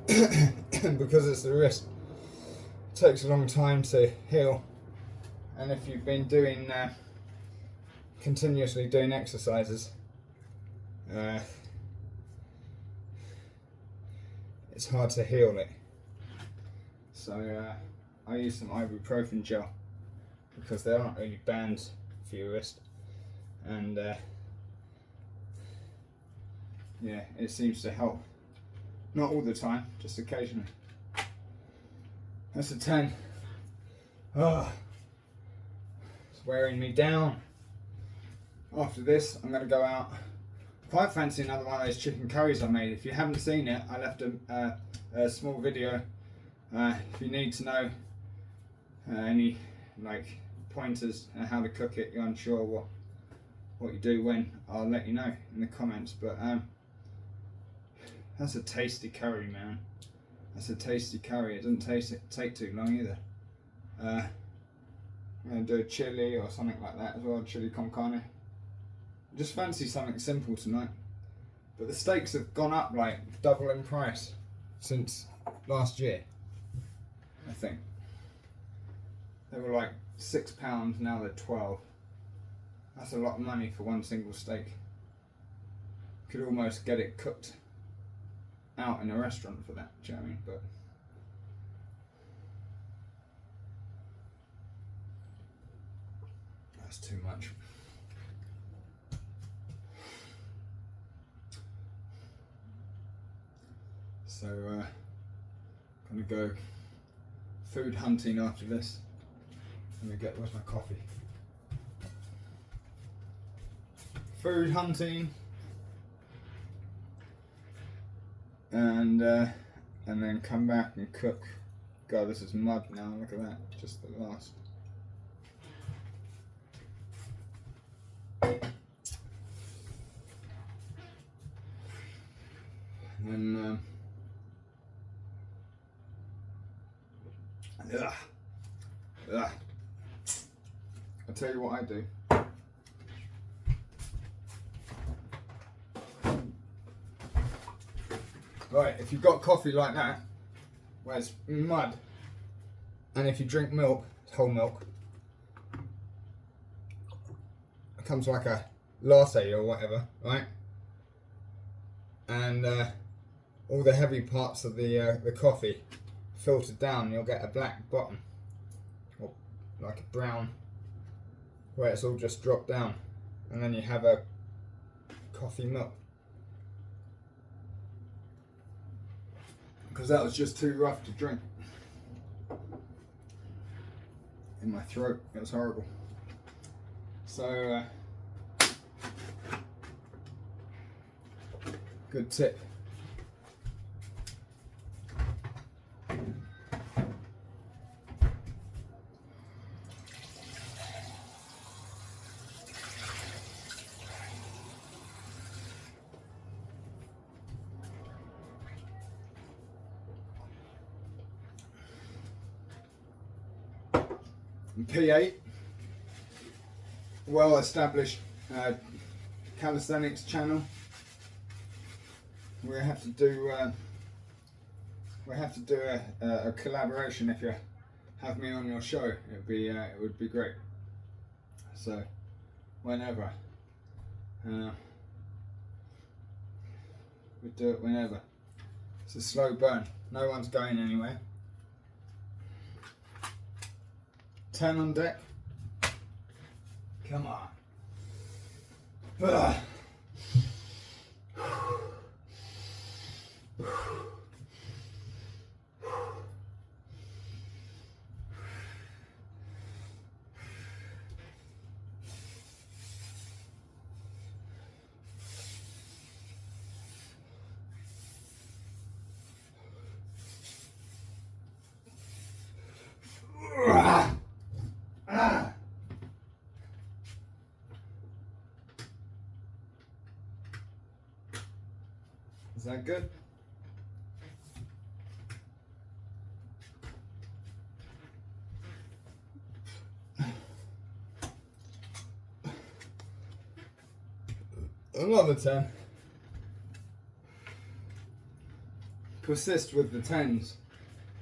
because it's the wrist, it takes a long time to heal. And if you've been doing continuously doing exercises, it's hard to heal it. So I use some ibuprofen gel because they aren't really bands for your wrist. And yeah, it seems to help. Not all the time, just occasionally. That's a 10. Oh, it's wearing me down. After this, I'm going to go out. Quite fancy another one of those chicken curries I made. If you haven't seen it, I left a small video. If you need to know any like pointers on how to cook it, you're unsure what you do when, I'll let you know in the comments. But that's a tasty curry, man. That's a tasty curry. It doesn't take too long either. I'm going to do a chili or something like that as well, chili con carne. Just fancy something simple tonight. But the steaks have gone up like double in price since last year, I think. They were like £6, now they're 12. That's a lot of money for one single steak. Could almost get it cooked out in a restaurant for that, do you know what I mean? But that's too much. So gonna go food hunting after this. Where's my coffee? Food hunting, and then come back and cook. God, this is mud now. Look at that, just the last. And then I'll tell you what I do. Right, if you've got coffee like that, where it's mud, and if you drink milk, whole milk, it comes like a latte or whatever, right? And all the heavy parts of the coffee filtered down, you'll get a black bottom, or like a brown, where it's all just dropped down, and then you have a coffee milk. Because that was just too rough to drink. In my throat, it was horrible. So, good tip. P8, well established calisthenics channel. we have to do a collaboration. If you have me on your show, it would be great. So whenever, we do it whenever. It's a slow burn. No one's going anywhere. 10 on deck. Come on. Ugh. Is that good? Another 10. Persist with the 10s.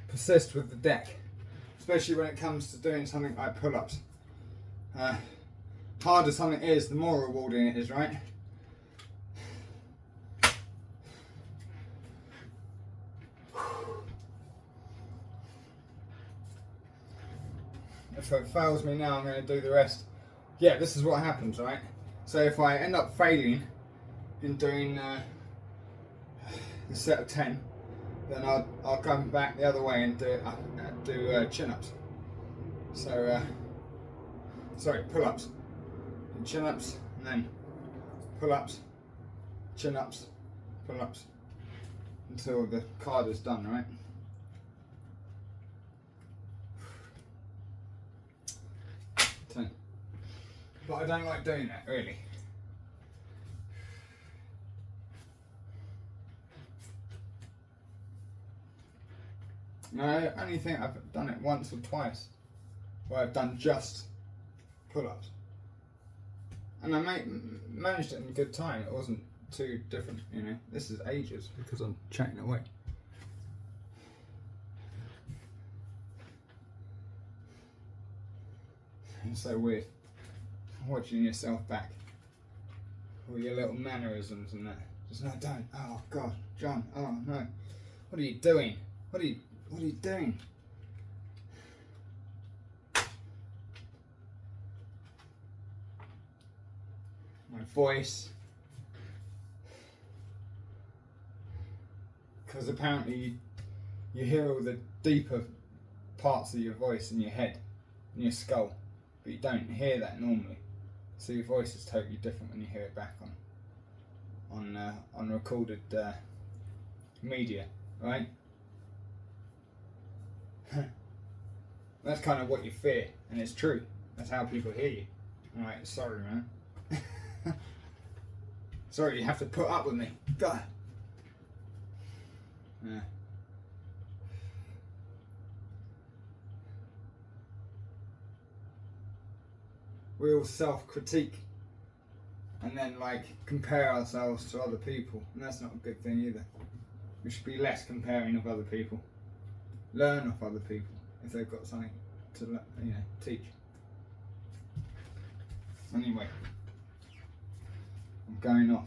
Persist with the deck. Especially when it comes to doing something like pull-ups. Harder something is, the more rewarding it is, right? If it fails me now, I'm going to do the rest. Yeah, this is what happens, right? So if I end up failing in doing a set of 10, then I'll come back the other way and do chin-ups. So, sorry, pull-ups. Chin-ups, and then pull-ups, chin-ups, pull-ups, until the card is done, right? But I don't like doing that, really. No, I only think I've done it once or twice, where I've done just pull-ups. And I managed it in a good time. It wasn't too different, you know. This is ages because I'm chatting away. It's so weird watching yourself back, all your little mannerisms and that. Just no, don't. Oh God, John. Oh no. What are you doing? What are you doing? My voice, because apparently you hear all the deeper parts of your voice in your head, in your skull, but you don't hear that normally. So your voice is totally different when you hear it back on recorded media, right? That's kind of what you fear, and it's true. That's how people hear you. Alright, sorry, man. Sorry, you have to put up with me. God. Yeah. We all self-critique and then like compare ourselves to other people, and that's not a good thing either. We should be less comparing of other people. Learn off other people if they've got something to teach. Anyway, I'm going off.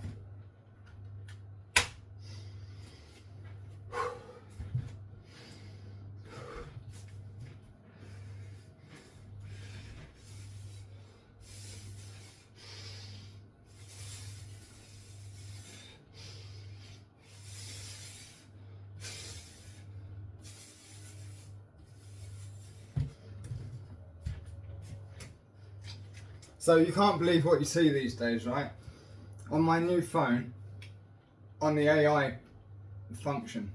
So you can't believe what you see these days, right? On my new phone, on the AI function,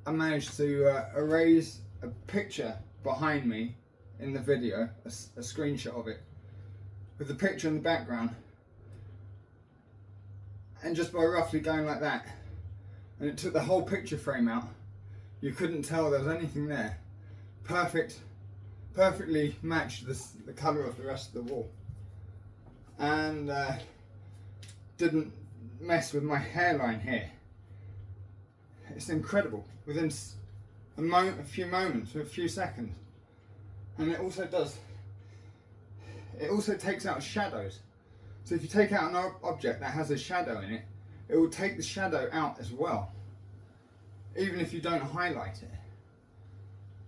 I managed to erase a picture behind me in the video, a screenshot of it, with the picture in the background. And just by roughly going like that, and it took the whole picture frame out, you couldn't tell there was anything there. Perfectly matched the colour of the rest of the wall. And didn't mess with my hairline here. It's incredible within a few moments, a few seconds. And it also takes out shadows. So if you take out an object that has a shadow in it, it will take the shadow out as well, even if you don't highlight it.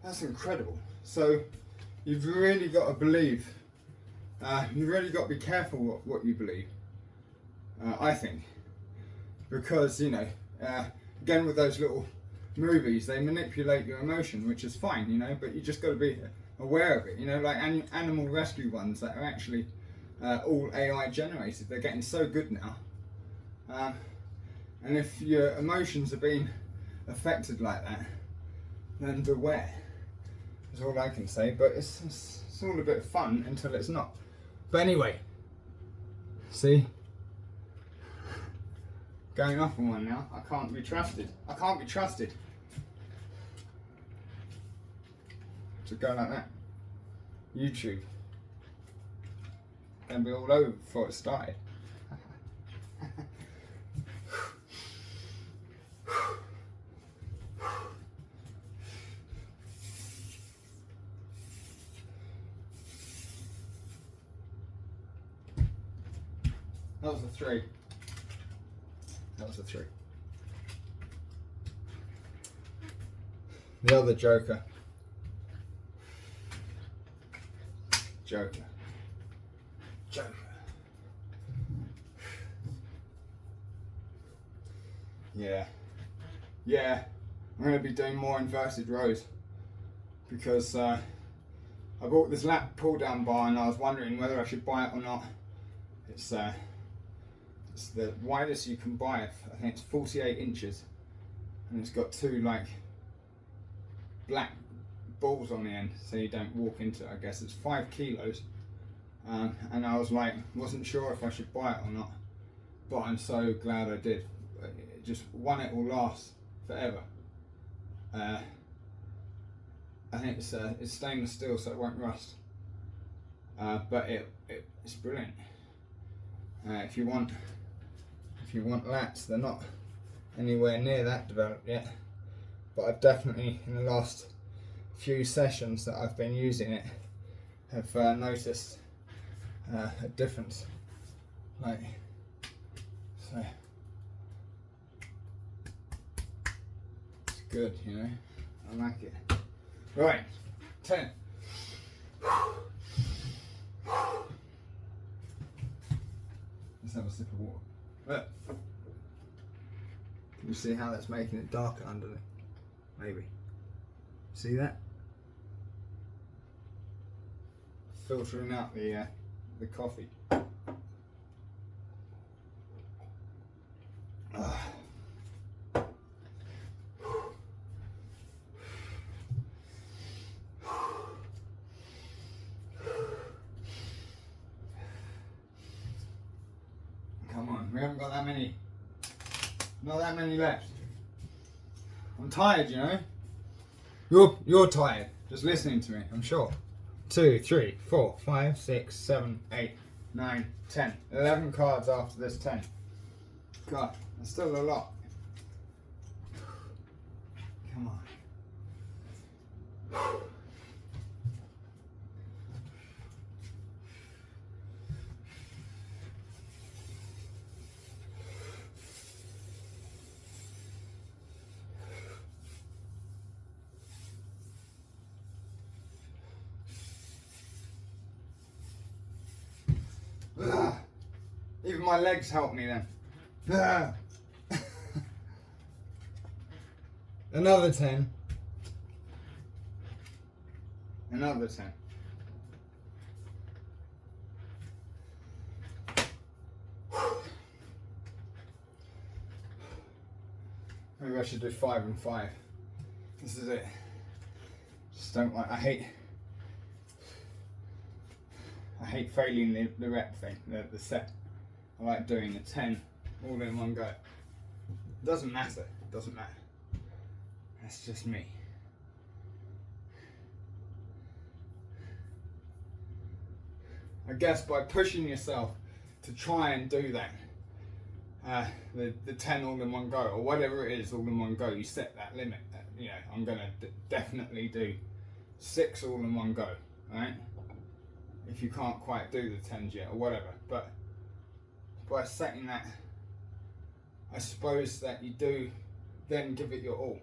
That's incredible. So you've really got to believe, you've really got to be careful what you believe, I think. Because, you know, again with those little movies, they manipulate your emotion, which is fine, you know, but you just got to be aware of it, you know, like animal rescue ones that are actually all AI generated. They're getting so good now. And if your emotions are being affected like that, then beware. That's all I can say, but it's all a bit of fun until it's not. But anyway, see? Going off on one now. I can't be trusted. I can't be trusted. To go like that. YouTube. Gonna be all over before it started. That was a 3. That was a 3. The other Joker. Joker. Yeah, I'm going to be doing more inverted rows because I bought this lat pull down bar and I was wondering whether I should buy it or not. It's the widest you can buy it. I think it's 48 inches and it's got 2 like black balls on the end so you don't walk into it. I guess it's 5 kilos. And I was like, wasn't sure if I should buy it or not, but I'm so glad I did. Just one, it will last forever. I think it's stainless steel, so it won't rust. But it's brilliant. If you want lats, they're not anywhere near that developed yet. But I've definitely, in the last few sessions that I've been using it, have noticed a difference. Like so. Good, you know, I like it. Right, 10. Let's have a sip of water. Look. Can you see how that's making it darker underneath? Maybe. See that? Filtering out the coffee. Come on, we haven't got that many. Not that many left. I'm tired, you know. You're tired. Just listening to me, I'm sure. 2, 3, 4, 5, 6, 7, 8, 9, 10. 11 cards after this 10. God, that's still a lot. Come on. Even my legs help me then. Another 10. Another 10. Maybe I should do 5 and 5. This is it. Just don't like. I hate failing the rep thing, the set. I like doing the 10 all in one go. Doesn't matter. It doesn't matter. That's just me. I guess by pushing yourself to try and do that, the 10 all in one go, or whatever it is all in one go. You set that limit. You know, I'm gonna definitely do 6 all in one go, right? If you can't quite do the 10s yet or whatever, but by setting that, I suppose that you do then give it your all.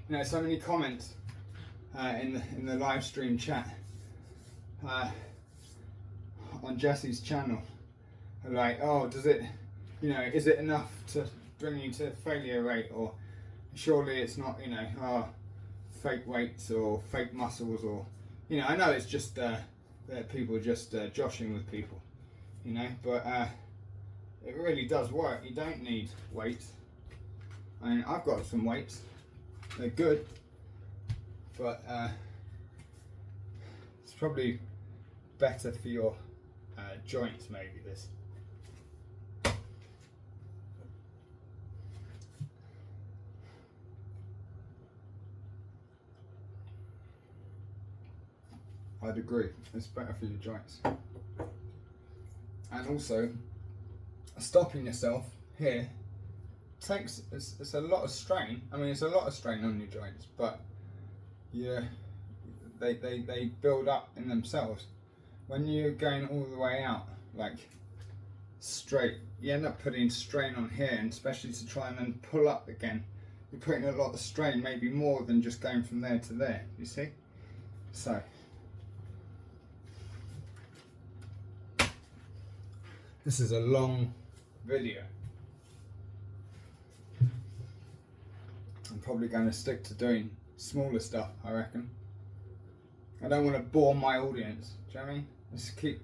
You know, so many comments in the live stream chat on Jesse's channel are like, oh, does it, you know, is it enough to bring you to failure rate, or surely it's not, you know, fake weights or fake muscles, or, you know, I know it's just that people just joshing with people, you know, but it really does work. You don't need weights. I mean, I've got some weights, they're good, but it's probably better for your joints, maybe, this. I'd agree, it's better for your joints. And also, stopping yourself here takes, it's a lot of strain. I mean, it's a lot of strain on your joints, but yeah, they build up in themselves. When you're going all the way out, like straight, you end up putting strain on here, and especially to try and then pull up again, you're putting a lot of strain, maybe more than just going from there to there, you see? So, this is a long video. I'm probably going to stick to doing smaller stuff, I reckon. I don't want to bore my audience, do you know what I mean?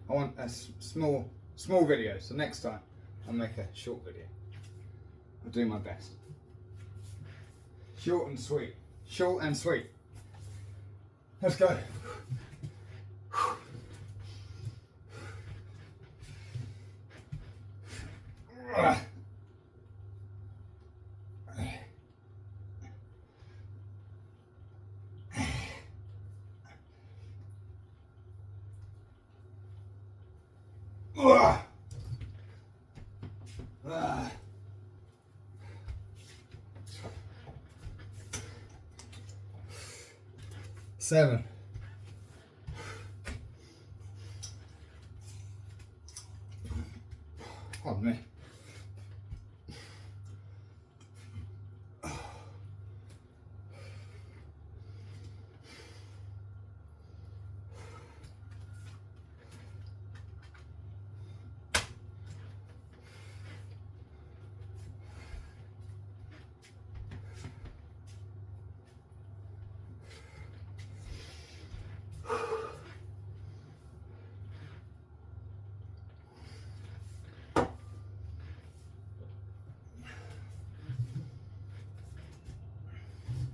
I want a small video, so next time I'll make a short video. I'll do my best. Short and sweet. Short and sweet. Let's go. Seven. Pardon me.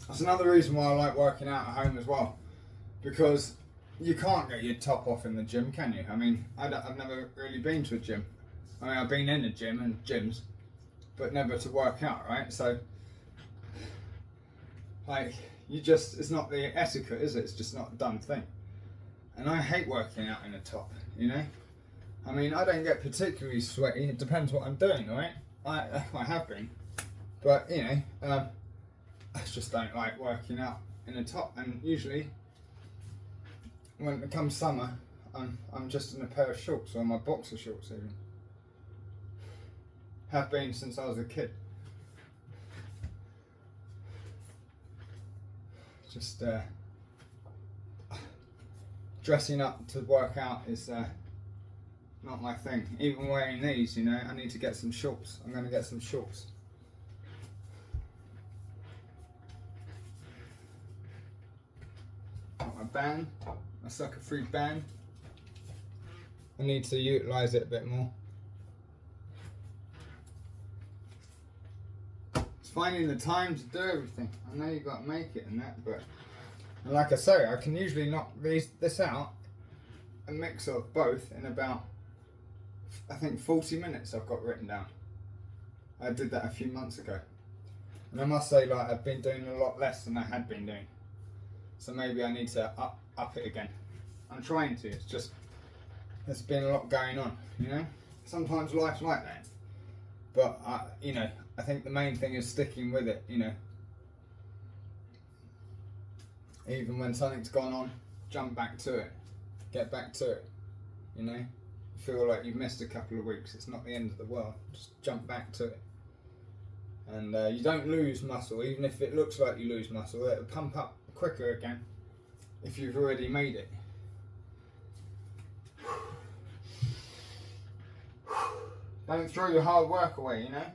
That's another reason why I like working out at home as well, because you can't get your top off in the gym, can you? I mean, I've never really been to a gym. I mean, I've been in a gym and gyms, but never to work out, right? So, like, it's not the etiquette, is it? It's just not a done thing. And I hate working out in a top, you know? I mean, I don't get particularly sweaty. It depends what I'm doing, right? I have been, but, you know, I just don't like working out in a top, and usually when it comes summer, I'm just in a pair of shorts, or my boxer shorts even. Have been since I was a kid. Just dressing up to work out is not my thing. Even wearing these, you know, I need to get some shorts. I'm going to get some shorts. My band, my sucker free band. I need to utilise it a bit more. It's finding the time to do everything. I know you've got to make it and that, but and like I say, I can usually knock this out, a mix of both, in about, I think, 40 minutes I've got written down. I did that a few months ago. And I must say, like, I've been doing a lot less than I had been doing. So maybe I need to up it again. I'm trying to, it's just, there's been a lot going on, you know? Sometimes life's like that. But you know, I think the main thing is sticking with it. You know, even when something's gone on, jump back to it, get back to it. You know, feel like you've missed a couple of weeks. It's not the end of the world. Just jump back to it. And you don't lose muscle, even if it looks like you lose muscle. It'll pump up quicker again if you've already made it. Don't throw your hard work away, you know?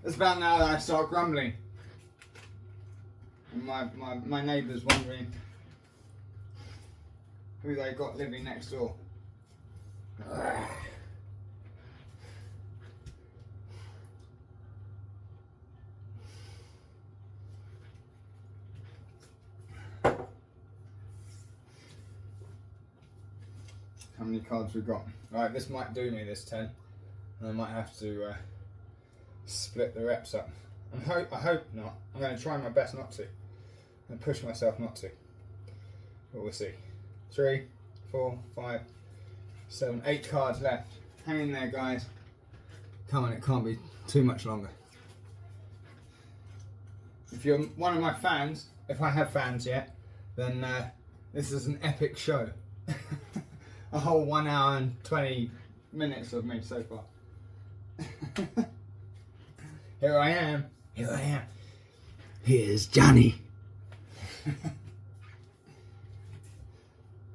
It's about now that I start grumbling. And my neighbour's wondering who they got living next door. How many cards we got? Right, this might do me, this 10. And I might have to split the reps up. I hope not. I'm going to try my best not to. And push myself not to. But we'll see. 3, 4, 5, 7, 8 cards left. Hang in there, guys. Come on, it can't be too much longer. If you're one of my fans, if I have fans yet, then this is an epic show. A whole 1 hour and 20 minutes of me so far. Here I am. Here I am. Here's Johnny.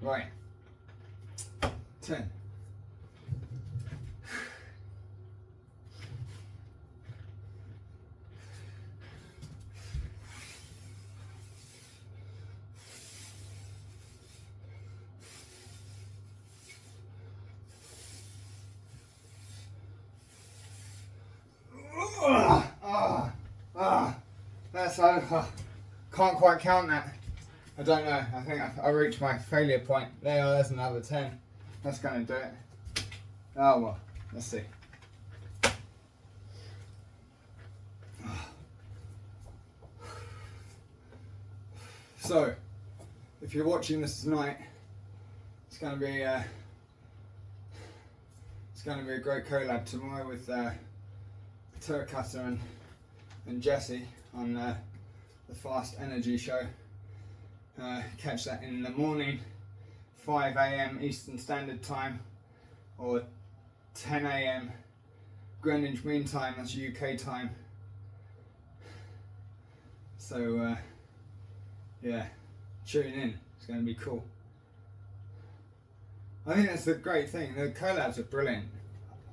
Right. 10. That's can't quite count that. I don't know. I think I reached my failure point. There's another 10. That's going to do it. Oh well, let's see. So, if you're watching this tonight, it's going to be a great collab tomorrow with Turcutter and Jesse on the Fast Energy show. Catch that in the morning, 5 AM Eastern Standard Time, or 10 AM Greenwich Mean Time, that's UK time. So yeah, tune in, it's going to be cool. I think that's the great thing, the collabs are brilliant.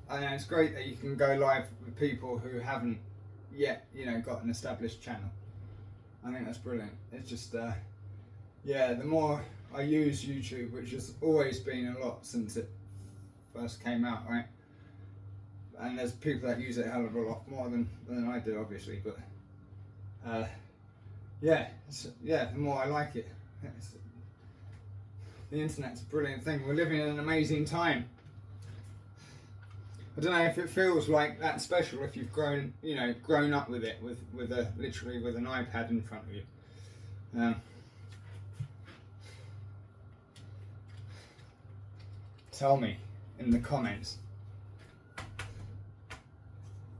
And it's great that you can go live with people who haven't yet, you know, got an established channel. I think that's brilliant. It's just yeah, the more I use YouTube, which has always been a lot since it first came out, right? And there's people that use it a hell of a lot more than I do, obviously, but yeah, the more I like it. The internet's a brilliant thing. We're living in an amazing time. I don't know if it feels like that special if you've grown up with it, literally with an iPad in front of you. Tell me in the comments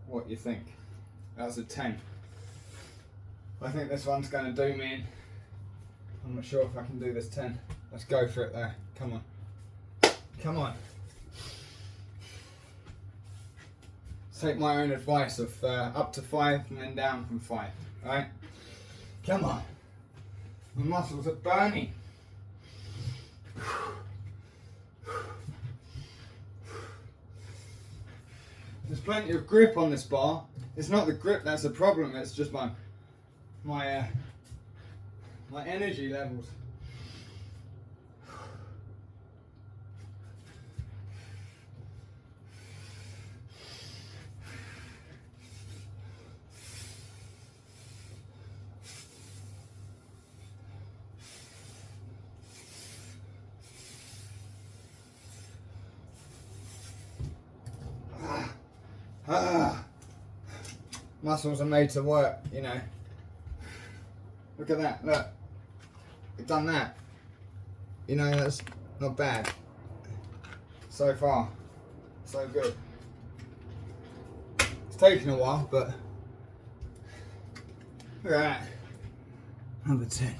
what you think. That was a 10. I think this one's going to do me in. I'm not sure if I can do this 10. Let's go for it though. Come on. Come on. Take my own advice of up to 5 and then down from 5. Alright? Come on. My muscles are burning. There's plenty of grip on this bar. It's not the grip that's the problem, it's just my energy levels. Muscles are made to work, you know. Look at that, look. We've done that. You know, that's not bad. So far, so good. It's taken a while, but look at that. Number 10.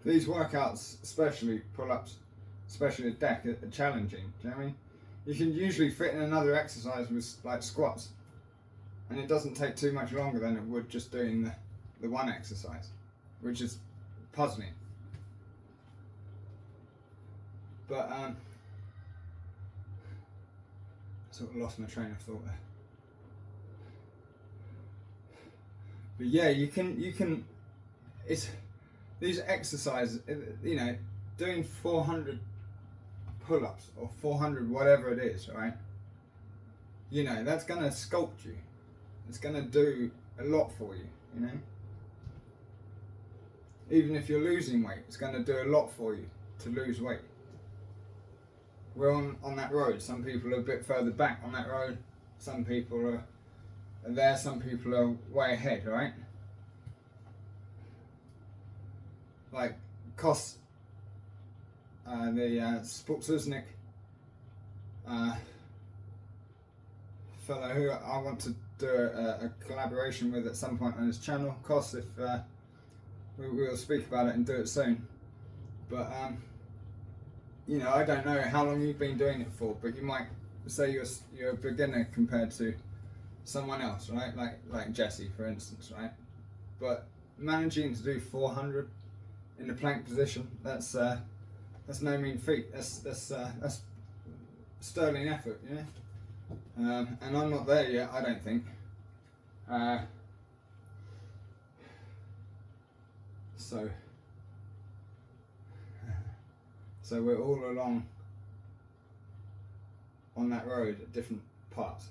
These workouts, especially pull-ups, especially a deck, are challenging. Do you know what I mean? You can usually fit in another exercise with like squats, and it doesn't take too much longer than it would just doing the one exercise, which is puzzling. But sort of lost my train of thought there. But yeah, you can. It's these exercises, you know, doing 400 pull-ups or 400 whatever it is, right? You know, that's going to sculpt you. It's going to do a lot for you, you know? Even if you're losing weight, it's going to do a lot for you to lose weight. We're on that road. Some people are a bit further back on that road. Some people are there, some people are way ahead, right? Like Kos, the Sportsusnik fellow who I want to do a collaboration with at some point on his channel. Kos, if we'll speak about it and do it soon. But you know, I don't know how long you've been doing it for, but you might say you're a beginner compared to someone else, right? Like Jesse, for instance, right? But managing to do 400 in the plank position, that's no mean feat. That's sterling effort, you know. And I'm not there yet, I don't think. So we're all along on that road at different parts.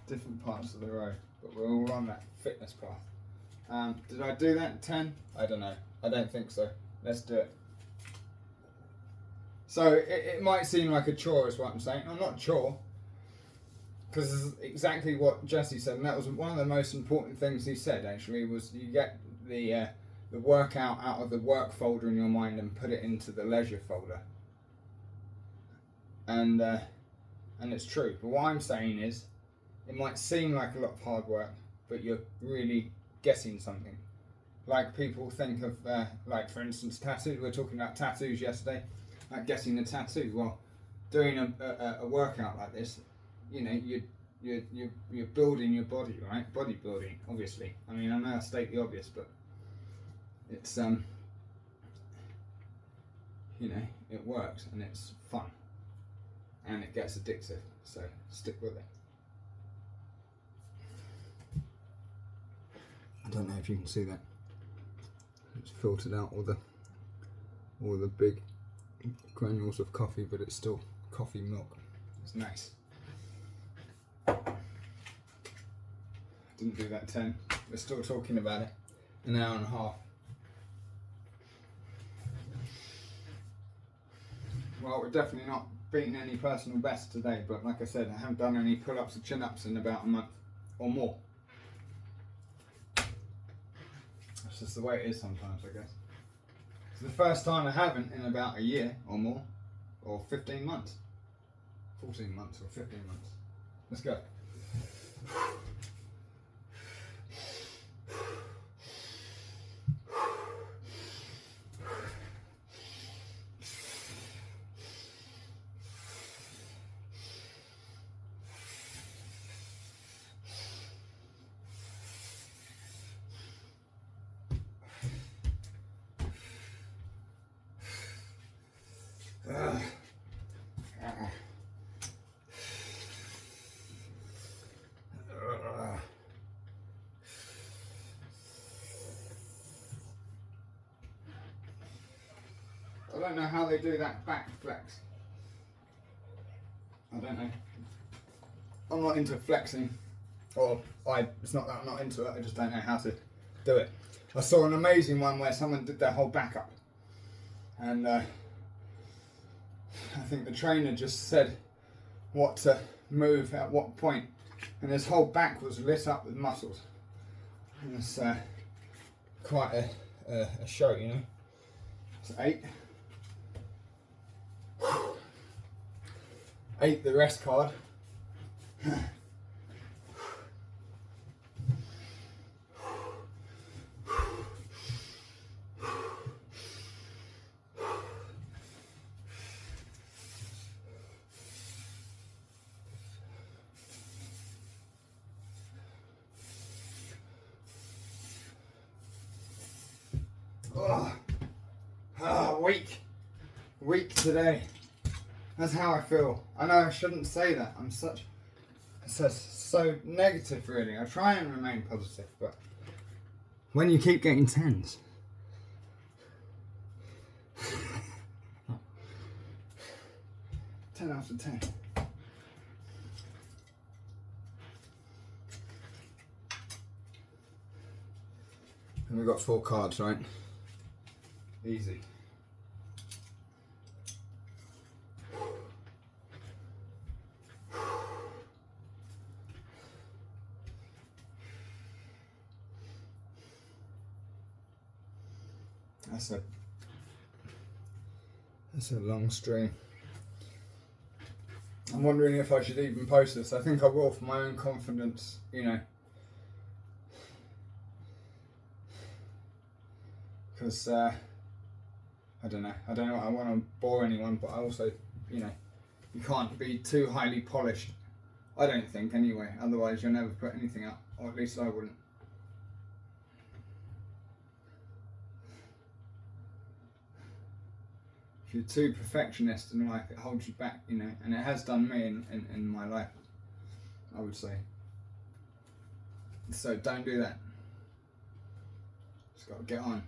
Different parts of the road, but we're all on that fitness path. Did I do that 10? I don't know. I don't think so. Let's do it. So it might seem like a chore is what I'm saying. I'm not a chore, because it's exactly what Jesse said, and that was one of the most important things he said actually, was you get the workout out of the work folder in your mind and put it into the leisure folder. And it's true. But what I'm saying is, it might seem like a lot of hard work, but you're really getting something. Like people think of, like for instance, tattoos. We were talking about tattoos yesterday, like getting a tattoo. Well, doing a workout like this, you know, you're building your body, right? Bodybuilding, obviously. I mean, I know I state the obvious, but it's you know, it works and it's fun and it gets addictive. So stick with it. I don't know if you can see that. It's filtered out all the big granules of coffee, but it's still coffee milk. It's nice. Didn't do that 10. We're still talking about it. An hour and a half. Well, we're definitely not beating any personal best today, but like I said, I haven't done any pull-ups or chin-ups in about a month or more. That's just the way it is sometimes, I guess. It's the first time I haven't in about a year or more, or 15 months. 14 months or 15 months. Let's go. don't know how they do that back flex. I don't know. I'm not into flexing, it's not that I'm not into it, I just don't know how to do it. I saw an amazing one where someone did their whole back up, and I think the trainer just said what to move at what point, and his whole back was lit up with muscles. And it's quite a show, you know. So 8. 8, the rest card. Weak today. That's how I feel. I know I shouldn't say that. It's so negative, really. I try and remain positive, but when you keep getting 10s, 10 out of 10. And we've got 4 cards, right? Easy. That's a long stream. I'm wondering if I should even post this. I think I will for my own confidence, you know. Because, I don't know. I want to bore anyone, but I also, you know, you can't be too highly polished. I don't think, anyway. Otherwise, you'll never put anything up. Or at least I wouldn't. If you're too perfectionist in life, it holds you back, you know, and it has done me in my life, I would say. So don't do that. Just got to get on.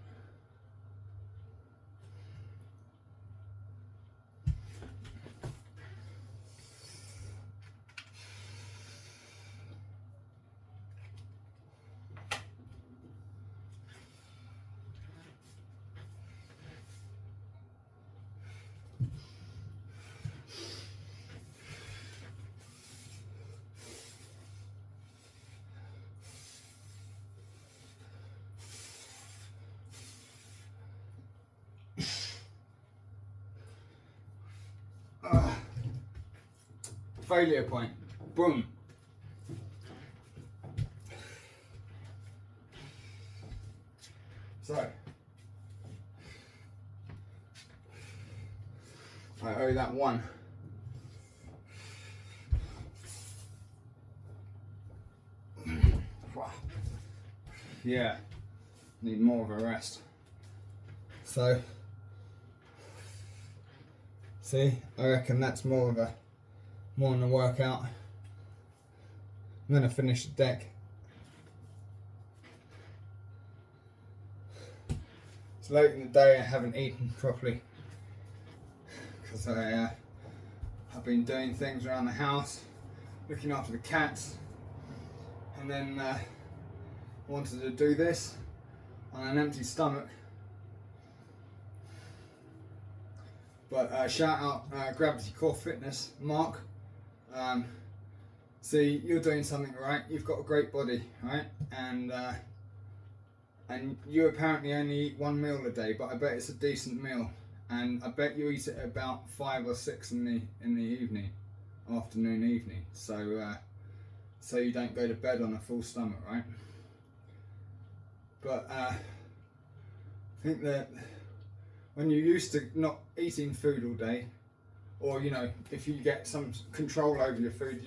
Failure point. Boom. So, I owe that 1. Yeah, need more of a rest. So, see, I reckon that's more than a workout. I'm gonna finish the deck. It's late in the day, I haven't eaten properly because I've been doing things around the house, looking after the cats, and then wanted to do this on an empty stomach. But shout out Gravity Core Fitness, Mark. See, you're doing something right. You've got a great body, right? And you apparently only eat 1 meal a day, but I bet it's a decent meal. And I bet you eat it about 5 or 6 in the evening, afternoon, evening. So so you don't go to bed on a full stomach, right? But I think that when you're used to not eating food all day, or you know, if you get some control over your food,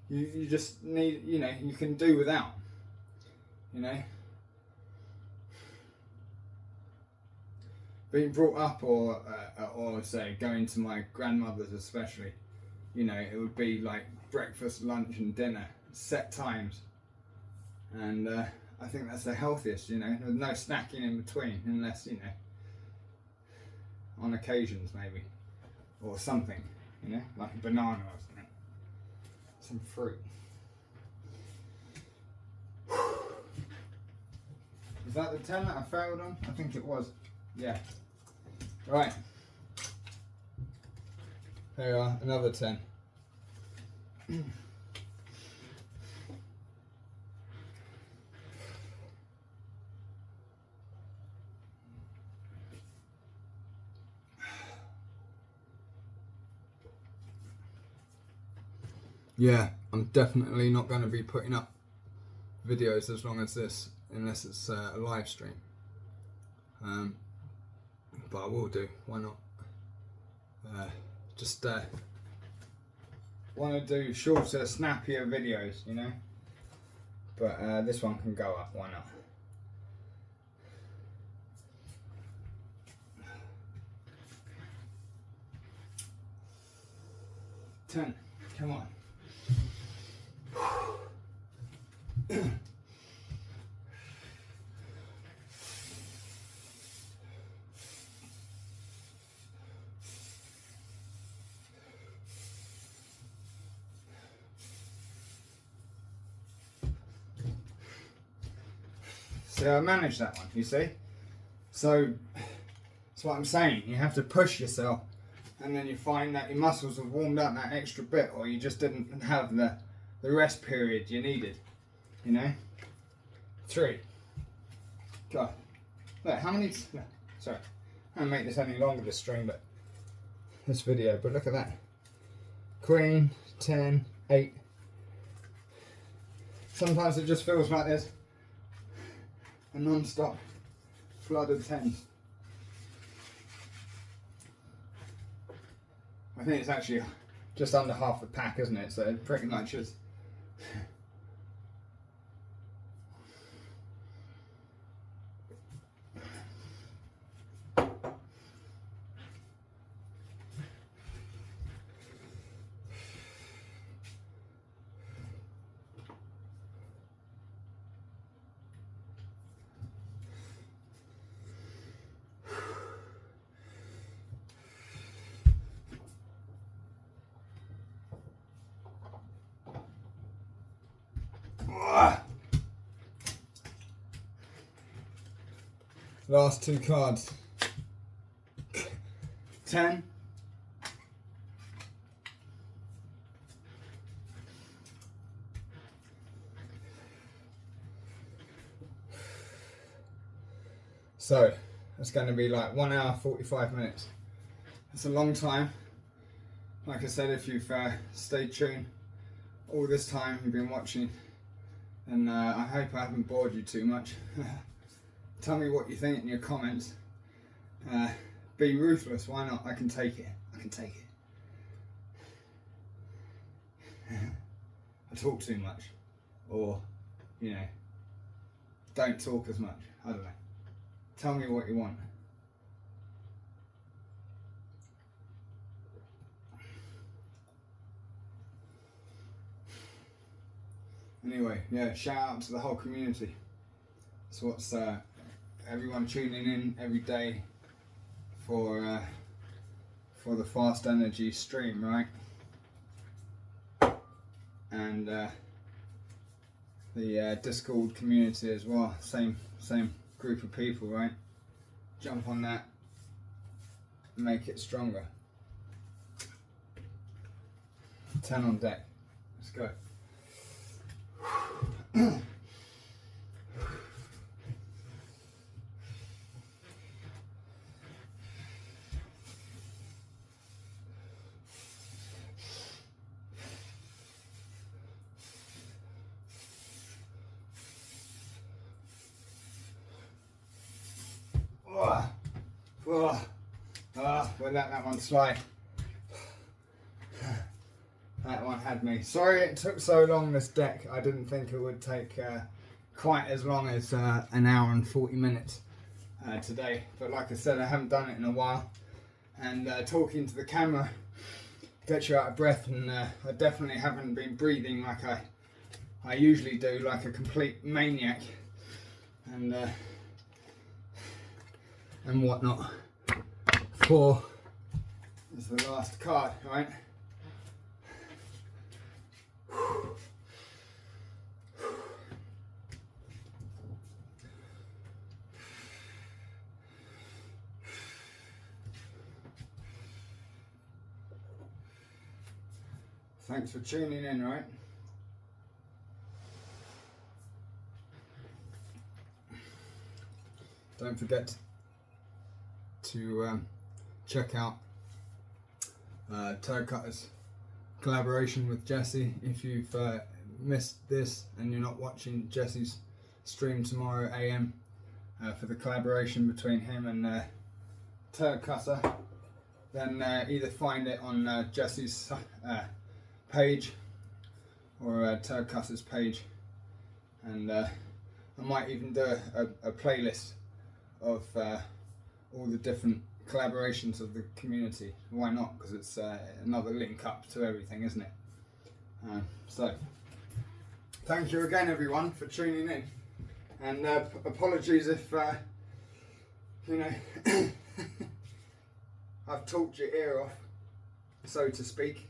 you just need, you know, you can do without, you know. Being brought up, or say going to my grandmother's especially, you know, it would be like breakfast, lunch and dinner, set times, and I think that's the healthiest, you know. There's no snacking in between, unless, you know, on occasions maybe, or something, you know, like a banana or something, some fruit. Was that the 10 that I failed on? I think it was. Yeah. Right. There you are, another 10. Yeah, I'm definitely not going to be putting up videos as long as this, unless it's a live stream. But I will do, why not? Just want to do shorter, snappier videos, you know? But this one can go up, why not? Ten, come on. So I managed that one, you see? So that's what I'm saying, you have to push yourself, and then you find that your muscles have warmed up that extra bit, or you just didn't have the rest period you needed, you know? 3. Go. Look, how many, sorry, I don't make this any longer, this stream, but this video, but look at that. Queen, 10, 8. Sometimes it just feels like there's a non-stop flood of 10s. I think it's actually just under half the pack, isn't it? So it pretty much is. Last 2 cards. 10. So it's going to be like 1 hour 45 minutes. It's a long time. Like I said, if you've stayed tuned all this time, you've been watching, and I hope I haven't bored you too much. Tell me what you think in your comments. Be ruthless, why not? I can take it. I can take it. I talk too much. Or, you know, don't talk as much. I don't know. Tell me what you want. Anyway, yeah, shout out to the whole community. That's what's everyone tuning in every day for the Fast Energy stream, right? And the Discord community as well. Same group of people, right? Jump on that, make it stronger. 10 on deck. Let's go. We'll let that one slide. That one had me. Sorry it took so long, this deck. I didn't think it would take quite as long as an hour and 40 minutes today. But like I said, I haven't done it in a while. And talking to the camera gets you out of breath. And I definitely haven't been breathing like I usually do, like a complete maniac. And whatnot. 4 is the last card, right? Thanks for tuning in, right? Don't forget to check out Turd Cutter's collaboration with Jesse. If you've missed this and you're not watching Jesse's stream tomorrow AM for the collaboration between him and Turd Cutter, then either find it on Jesse's page or Turd Cutter's page, and I might even do a playlist of all the different collaborations of the community. Why not? Because it's another link up to everything, isn't it? So thank you again everyone for tuning in, and apologies if you know I've talked your ear off, so to speak.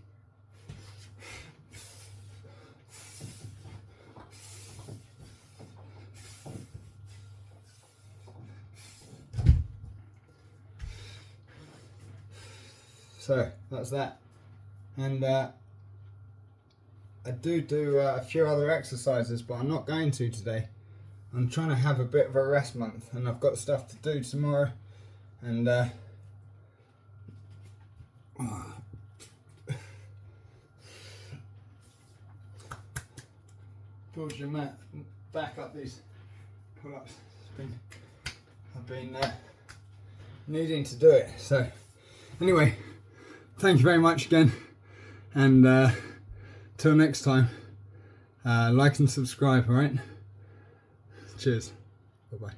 So that's that, and I do a few other exercises, but I'm not going to today. I'm trying to have a bit of a rest month, and I've got stuff to do tomorrow, and build your mat, back up these pull-ups. I've been needing to do it. So anyway, thank you very much again, and till next time, like and subscribe, alright? Cheers, bye bye.